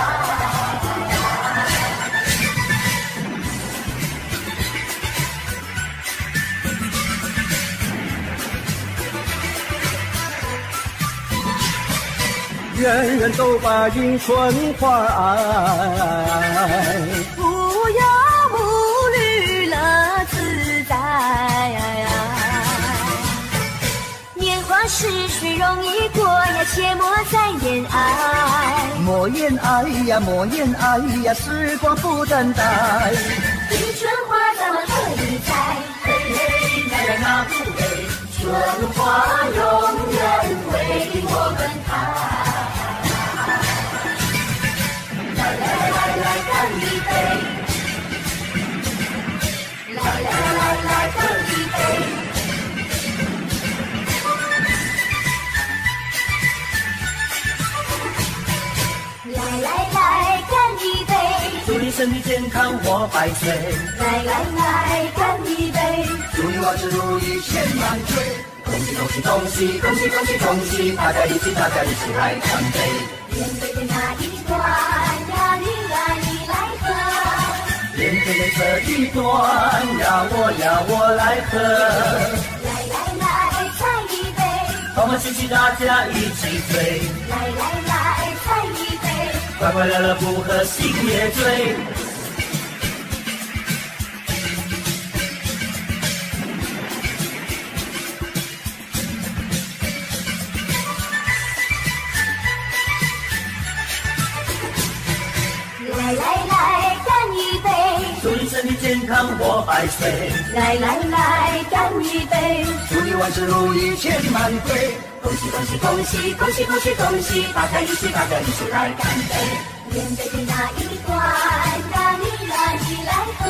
人人都把迎春花爱，无忧无虑乐自在，年华逝去容易过呀，切莫再言爱，莫言爱呀莫言爱呀，时光不等待。迎春花咱们这里栽，嘿嘿那呀那不嘿，春花永远为我们开。来干一杯！来干一杯！来干一杯！祝你身体健康活百岁！来干一杯！祝你万事如意千万岁。恭喜恭喜恭喜恭喜恭喜恭喜，大家一起来干杯。面对的那一端呀，你来喝。面对的这一端呀，我来喝。来，再一杯。欢欢喜喜大家一起醉。来，再一杯。快快乐乐不喝心也醉。来，干一杯。祝你身体健康活百岁。来，干一杯。祝你万事如意千万岁。恭喜恭喜恭喜恭喜恭喜恭喜，大家一起来干杯。面对的那一端呀，你来喝。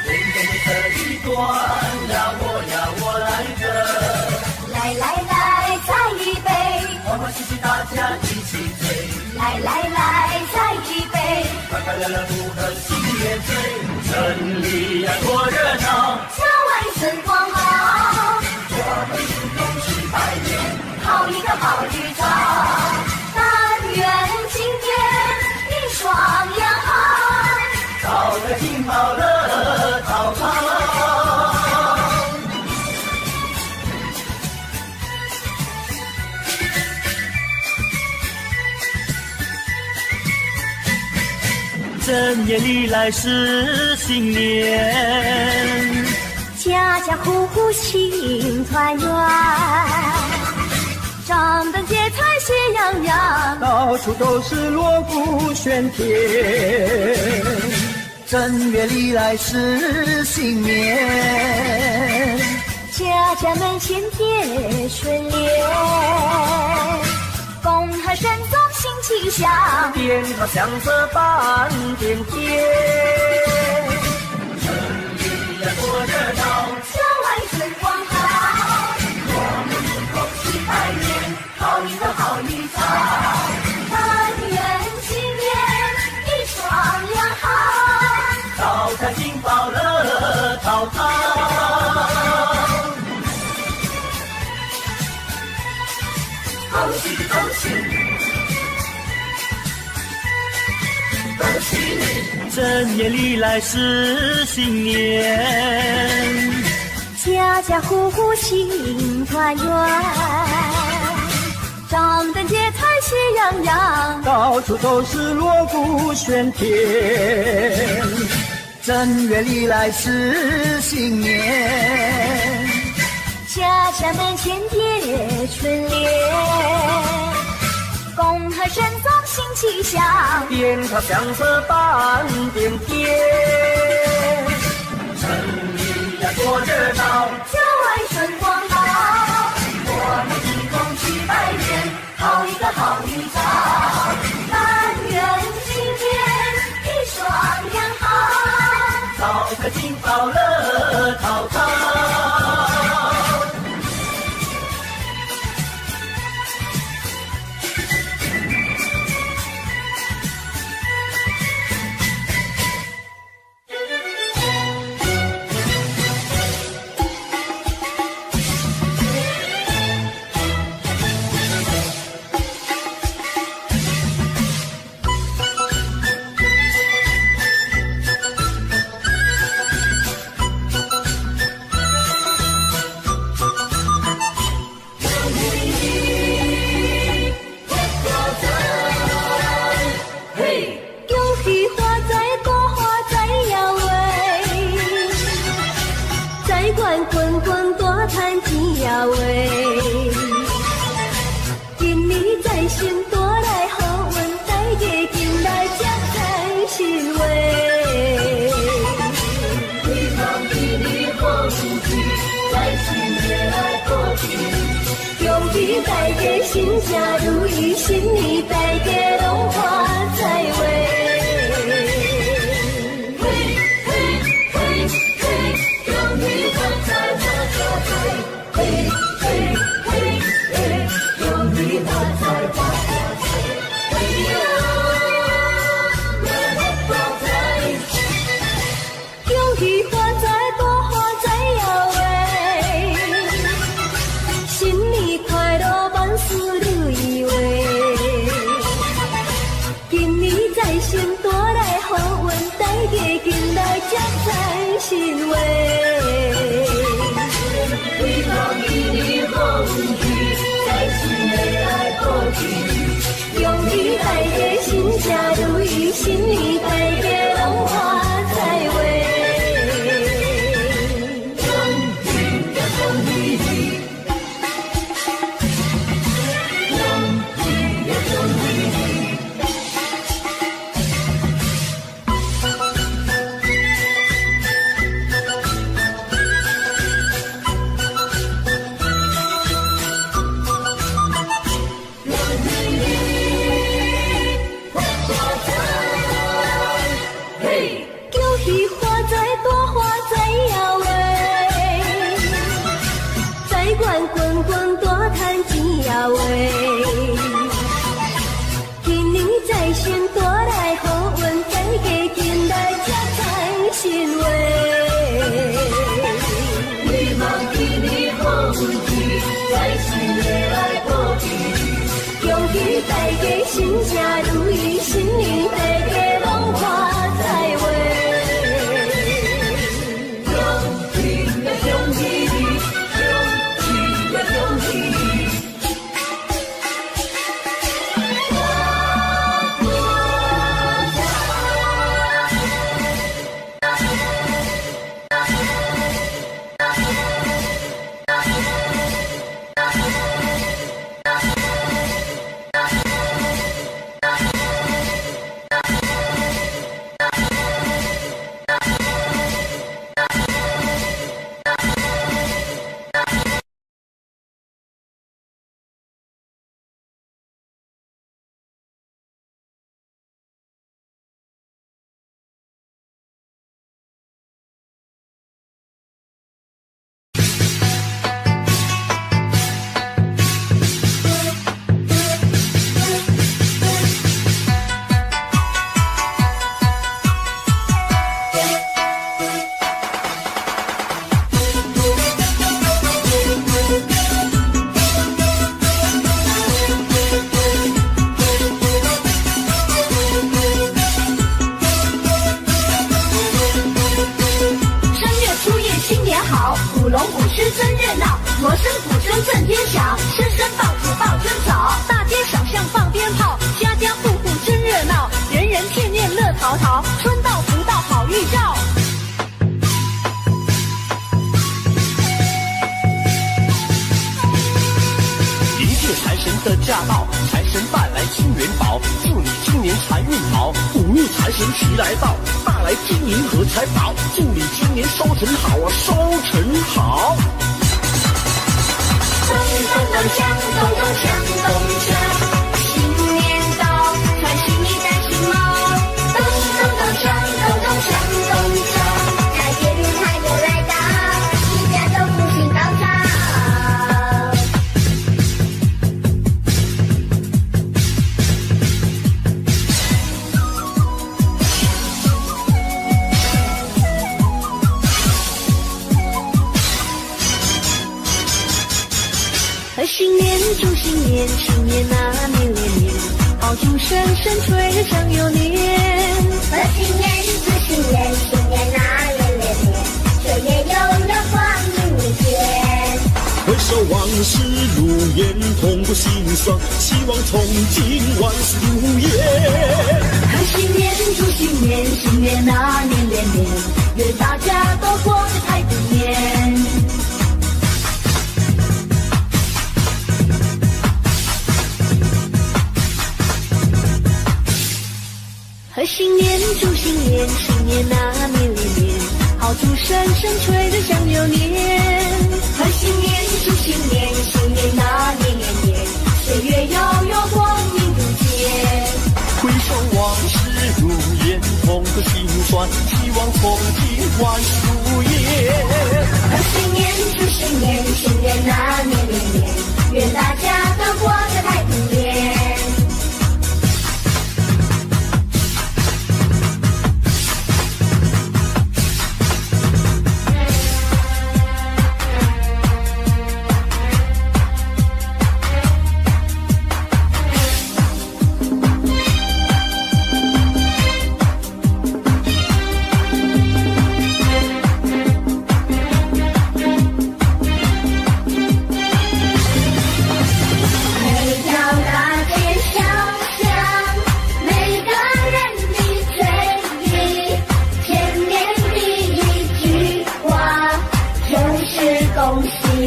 面对的这一端呀，我来喝。来，再一杯。欢欢喜喜大家一起醉。来，再一杯。快快乐乐不喝心也醉。城里呀多热闹，家外春光好。我们恭喜拜年，好一个好日子，但愿今天你双阳好，讨个金宝乐淘淘。正月里来是新年，家家户户庆团圆，张灯结彩喜洋洋，到处都是锣鼓喧天。正月里来是新年，家家门前贴春联，恭贺神宗新气象，鞭炮响彻半边天。城里呀多热闹，家外春光好，我们恭喜拜年，好一个好一场。但愿今年你双阳好，淘汰金宝乐淘淘。恭喜恭喜恭喜你！正月里来是新年，家家户户庆团圆，张灯结彩喜洋洋，到处都是锣鼓喧天。正月里来是新年，家家门前贴春联，恭贺神宗新气象，鞭炮响彻半边天。城里呀多热闹，家外春光好，我们一同去拜年，好一个好一场，但愿今天你双阳好，淘汰金宝乐淘淘。今年在心多来好运，大家进来接财神话。希望今年好运气，在新年来过节，恭喜大家心想如意，新年大家拢发财话。恭喜发财，多发财呀喂！家才欣慰。希望你的风雨在心内来破去，用力带给心家如意，心里带给荣华财位。今年在先多来好运，再给今来家财欣慰。希望今年风雨在心内来破去，用力带给心家如意，心里带给荣华财位。恭喜呀恭喜你，恭喜呀恭喜你。的驾到，财神带来金元宝，祝你今年财运好。五路财神齐来到，带来金银和财宝，祝你今年收成好啊，收成好。咚咚咚锵，咚咚锵，咚锵，新年到，穿新衣戴新帽。咚咚咚锵，咚咚锵，咚锵，财源财源来到，一家都福星高照。新年祝新年，新年啊年连年，爆竹声声吹着祥又年。贺新年祝新年，新年啊年连年，岁月悠悠光阴无边。回首往事如烟，痛过心酸，希望从今万事如愿。贺新年祝新年，新年啊年连年，愿大家都过得太平年。贺新年祝新年，新年啊年连年，炮竹声声吹着祥又年。贺新年祝新年，新年啊年连年，岁月悠悠光阴如箭。回首往事如烟，痛过心酸，希望从今万事如愿。贺新年祝新年，新年啊年连年，愿大家都过得太平年。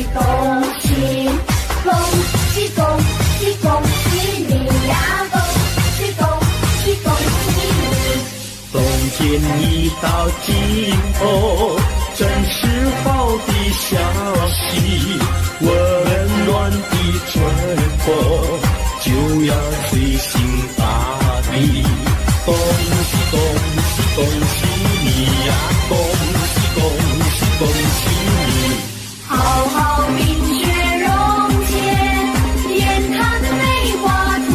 恭喜，恭喜恭喜恭喜你呀！恭喜恭喜恭喜你！冬天已到尽头，真是好的消息，温暖的春风就要吹醒大地。恭喜恭喜恭喜你呀！恭喜恭喜恭喜你！好好冰雪融解，眼看梅花吐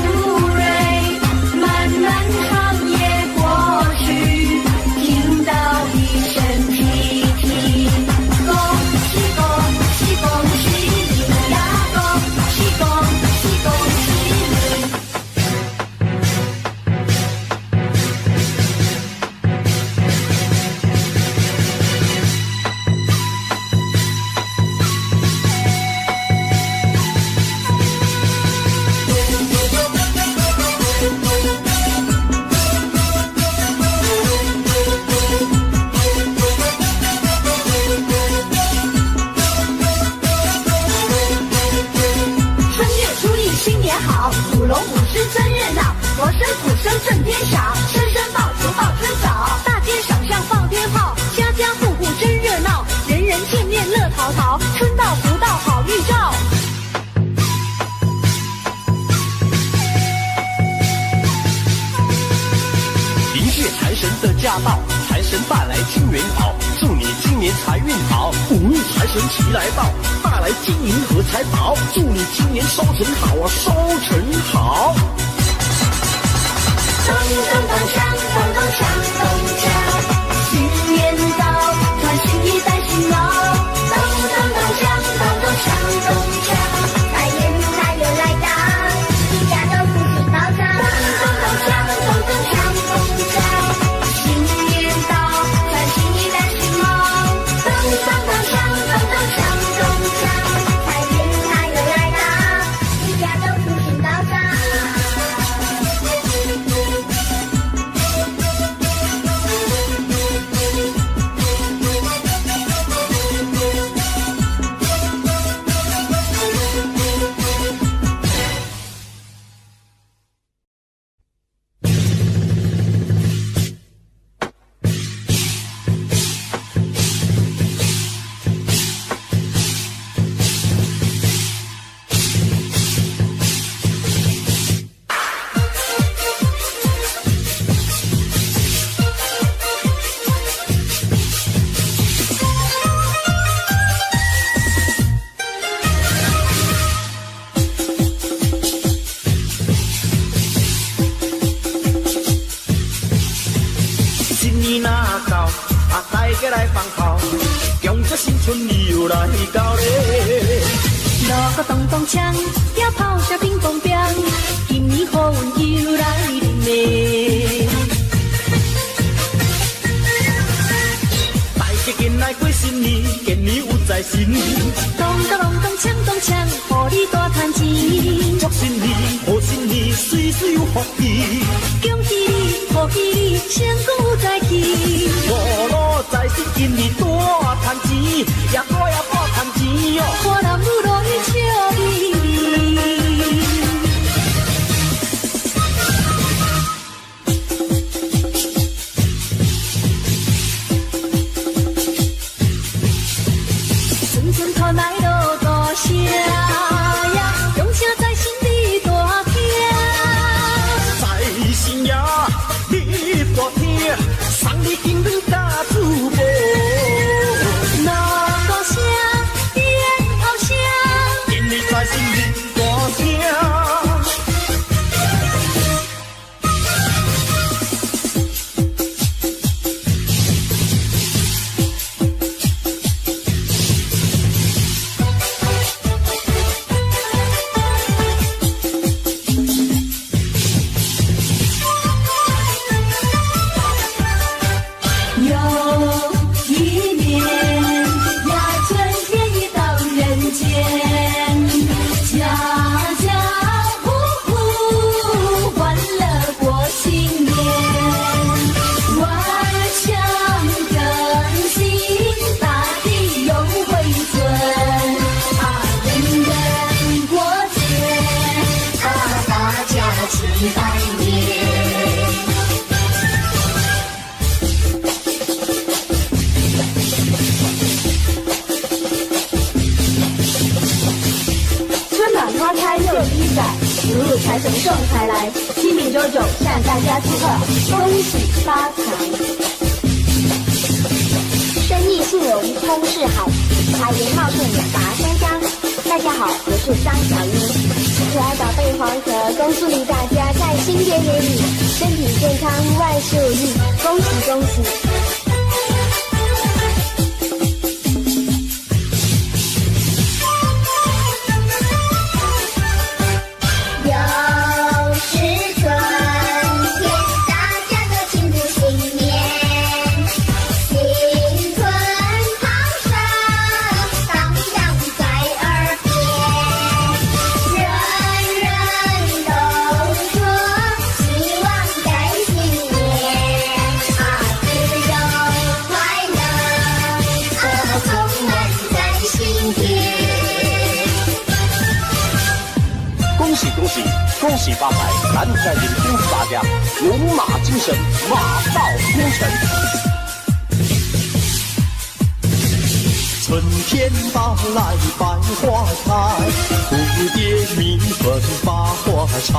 蕊，漫漫长夜过去，听到一声啼啼。恭喜恭喜恭喜你呀！恭喜恭喜恭喜你！春月初一新年好，舞龙舞狮真热闹，锣声鼓声震天响，声声爆竹报春早。大街小巷放鞭炮，家家户户真热闹，人人见面乐淘淘，春到福到好预兆。迎接财神的驾到，财神带来金元宝，祝你今年财运好，五路财神齐来到，带来金银和财宝，祝你今年收成好啊，收成好。咚咚咚锵，咚咚锵咚锵，新年到，穿新衣戴新袄。咚咚咚锵，咚咚锵咚锵，财源财又来到，一家都福气高涨。咚咚咚锵，咚咚锵咚锵，新年到，穿新衣戴新袄。咚咚咚锵，咚咚锵咚锵，财源财又来到，一家都福气高涨。新年哪到，大家来放炮，恭祝新春又来到咧。锣鼓咚咚锵，鞭炮声乒乓乓，今年好运又来临咧。大家紧来过新年，今年有财神。咚咚咚咚锵咚锵，互你大赚钱。祝新年，贺新年，岁岁有福气。恭喜你，贺喜你，千古再起。五路财神今年大赚钱，也大赚钱哟。花男女乐意笑咪咪。阵阵传来锣鼓声呀，钟声在心里大听。财神爷，你大听，送你金银加珠宝。锣鼓声，鞭炮声，今年财神日大声。入财神送财来，7米99向大家祝贺，恭喜发财。生意兴隆通四海，财源茂盛达香江。大家好，我是张小英，可爱宝贝黄河，恭祝大家在新年里身体健康，万事如意，恭喜恭喜！恭喜发财！咱在这里恭喜大家，龙马精神，马到功成。春天到来百花开，蝴蝶鸣凤把花采。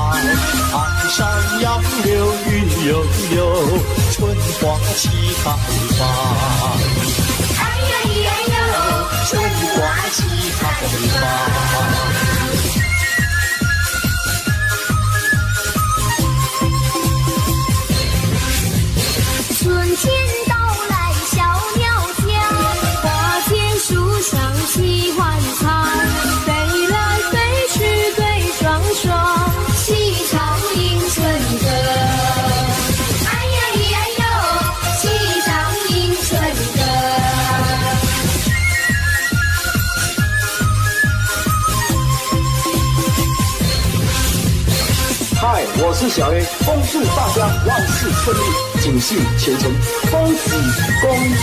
岸上杨柳云悠悠，春花齐开放。哎呀咿呀哟，春花齐开放。春天到来小鸟叫，花间树上齐欢唱，飞来飞去对双双，齐唱迎春歌。哎呀咿呀哟，齐唱迎春歌。嗨，我是小 A， 恭祝大家万事顺利，锦绣前程，恭喜恭喜！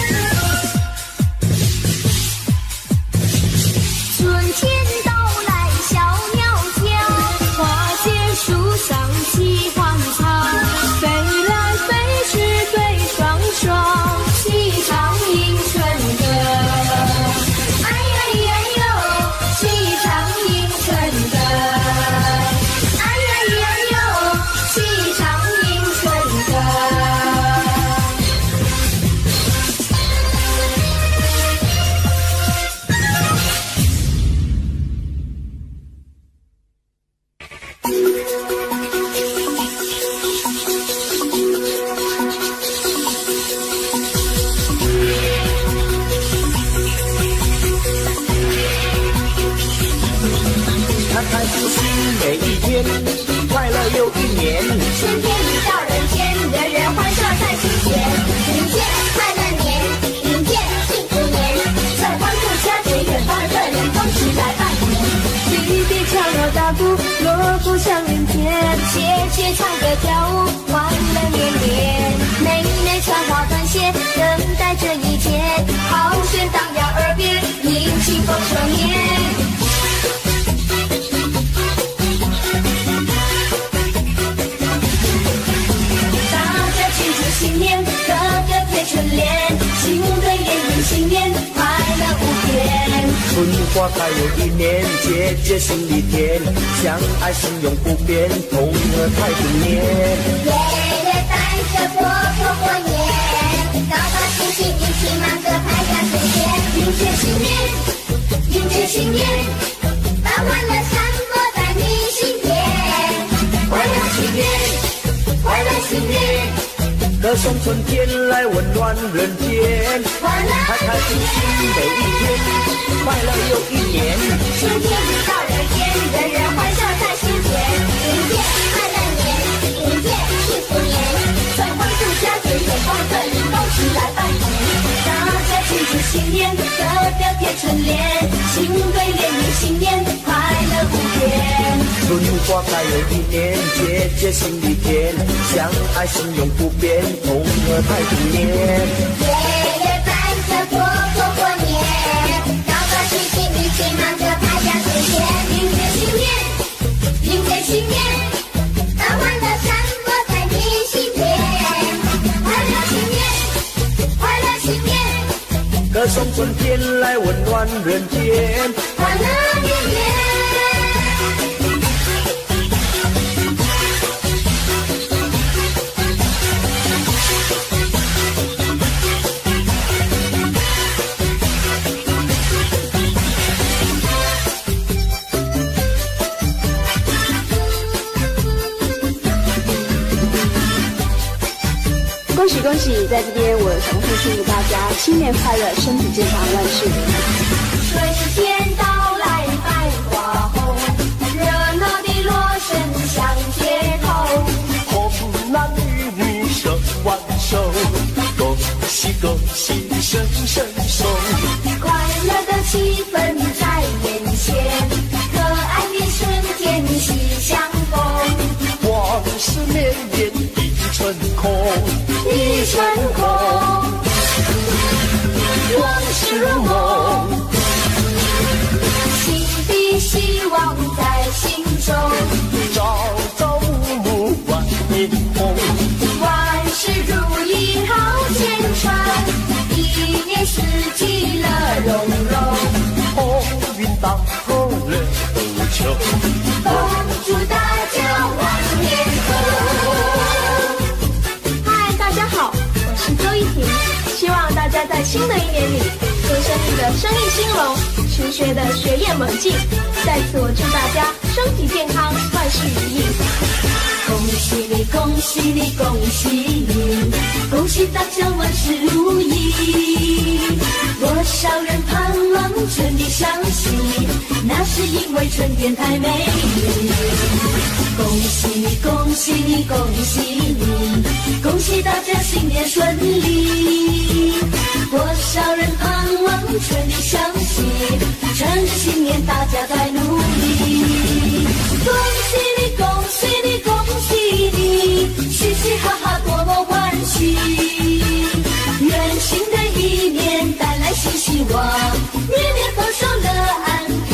春天到来小鸟叫，花间树上齐欢唱，飞来飞去对双双，齐唱迎春歌。哎呀咿呀哟，齐唱迎春歌。哎呀咿呀哟，齐唱迎春歌。开开心心每一天，快乐又一年。春天一到人间，人人欢笑在心间。迎接快乐年，迎接幸福年，在欢度佳节，远方的人恭喜来拜年。弟弟敲锣打鼓，锣鼓响人间，姐姐唱歌跳舞，欢乐绵绵。妹妹穿花穿鞋，等待这一天，好旋荡耀耳边，迎庆丰收年。新年，个个贴春联，新对联迎新年，快乐无边。春花开又一年，节节心里甜，相爱相拥不变，同乐太平年。爷爷带着婆婆过年，高高兴兴一起忙着拍下春节，迎接新年，迎接新年，把欢乐散播在你心田，快乐新年，快乐新年。歌颂春天来温暖人间，开开心心每一天，快乐又一年。春天一到人间，人人欢笑在心间，迎接快乐年，迎接幸福年，在欢度佳节，远方的人恭喜来拜年。大家庆祝新年，个个贴春联，新对联迎新年，快乐无边。春花开又一年，节节心里甜，相爱相拥不变，同乐太平年。爷爷带着婆婆过年，高高兴兴一起忙着拍下春节，迎接新年，迎接新年，把欢乐散播在你心田，快乐新年，快乐新年，歌颂春天来温暖人间，快乐绵绵。恭喜恭喜！在这边我重复祝福大家新年快乐，身体健康，万事如意。春天到来百花红，热闹的锣声响街头。红男绿女手挽手，恭喜恭喜声声送。快乐的气氛在眼前，可爱的春天喜相逢。往事绵绵一春空，一春空，往事如梦。新的希望在心中，朝朝暮暮万年红。万事如意好前程，一年四季乐融融。鸿运当头乐斗秋，恭祝大家万年好。嗨，大家好，我是周一婷，希望大家在新的一年里，做生意的生意兴隆，求学的学业猛进。在此，我祝大家身体健康，万事如意。恭喜你，恭喜你，恭喜你，恭喜大家万事如意。多少人盼望春的消息，那是因为春天太美丽。恭喜你，恭喜你，恭喜你，恭喜大家新年顺利。多少人盼望春的消息，趁着新年大家在努力。恭喜你，恭喜你，恭喜你，嘻嘻哈哈多么欢喜。愿新的一年带来新希望，年年丰收乐安康。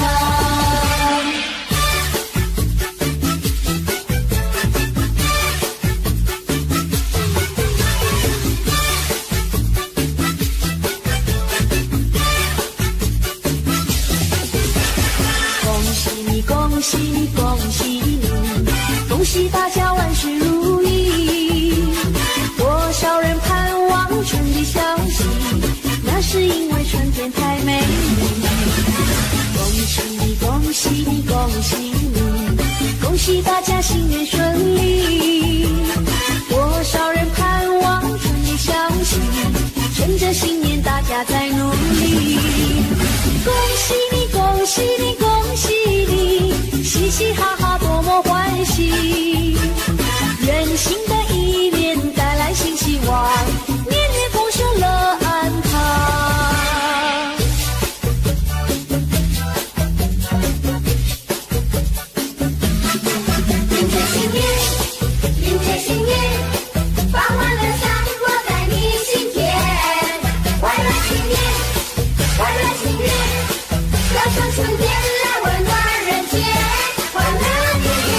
恭喜你，恭喜你，恭喜你，恭喜大家万事如意。多少人盼望春的消息，那是因为春天太美丽。恭喜你，恭喜你，恭喜你，恭喜大家新年顺利。多少人盼望春的消息，趁着新年大家在努力。恭喜你，恭喜你，恭喜你，嘻嘻哈哈多么欢喜。愿新的一年带来新希望，年年丰收乐安康。迎接新年，迎接新年，把欢乐散播在你心田。快乐新年，快乐新年，歌声春天来温暖人间。快乐新年。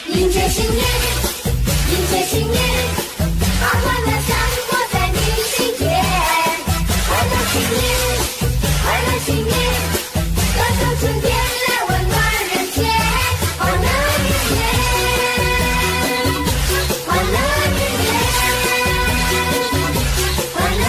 迎接新年，迎接新年，把欢乐散播在你心田。快乐新年，快乐新年，歌声春天来温暖人间。快乐一年，快乐一年，快乐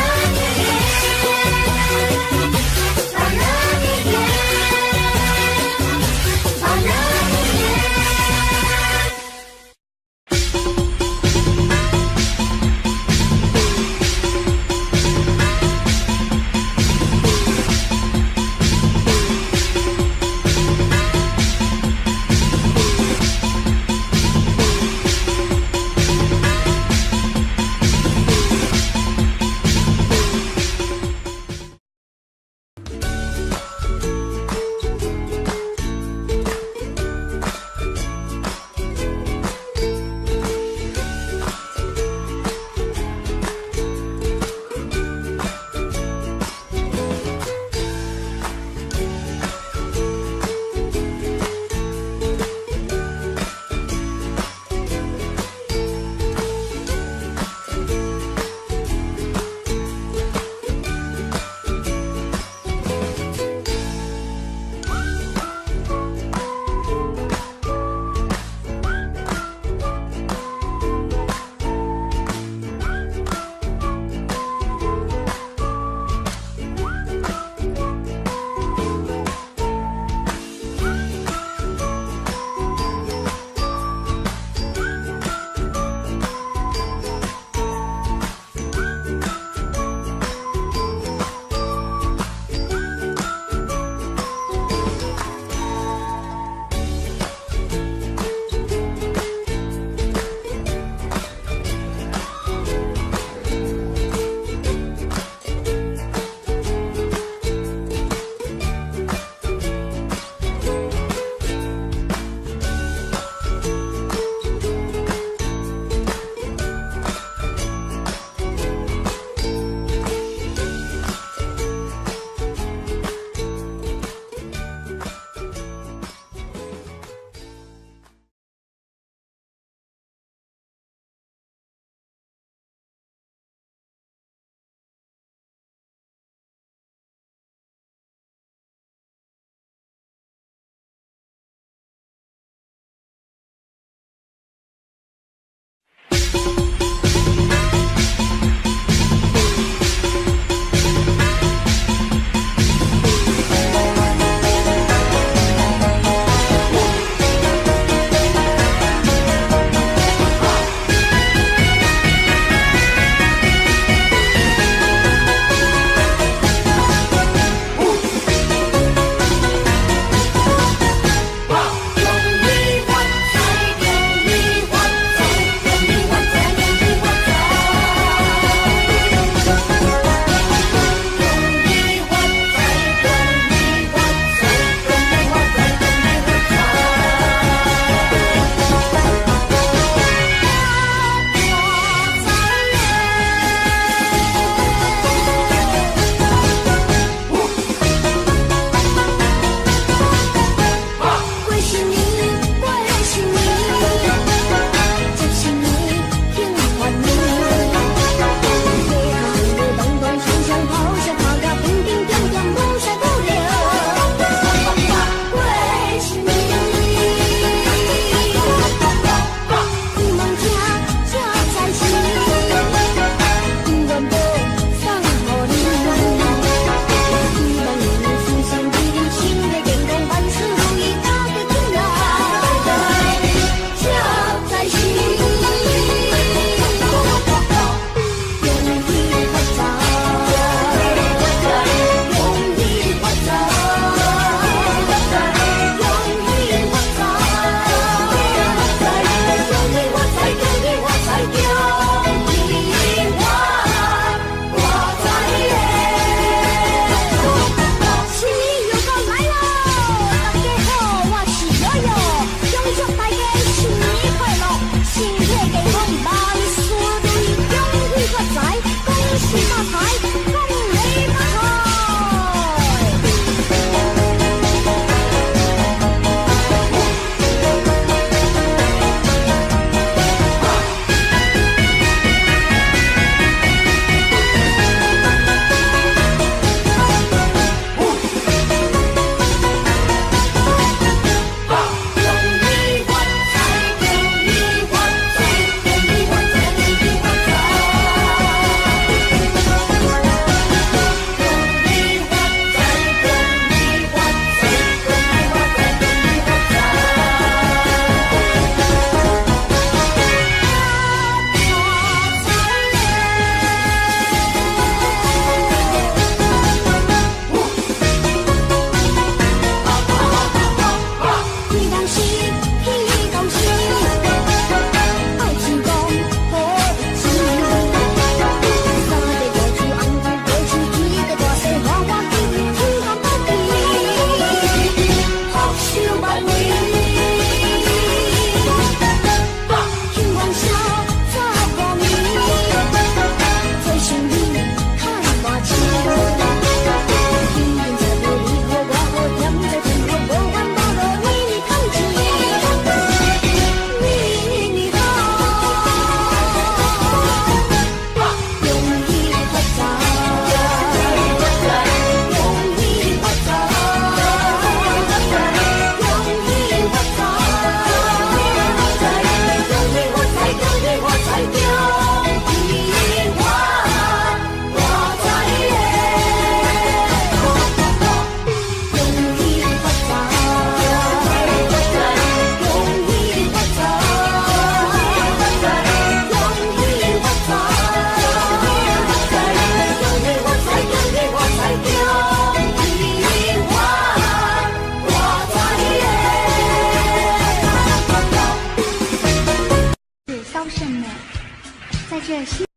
在这新。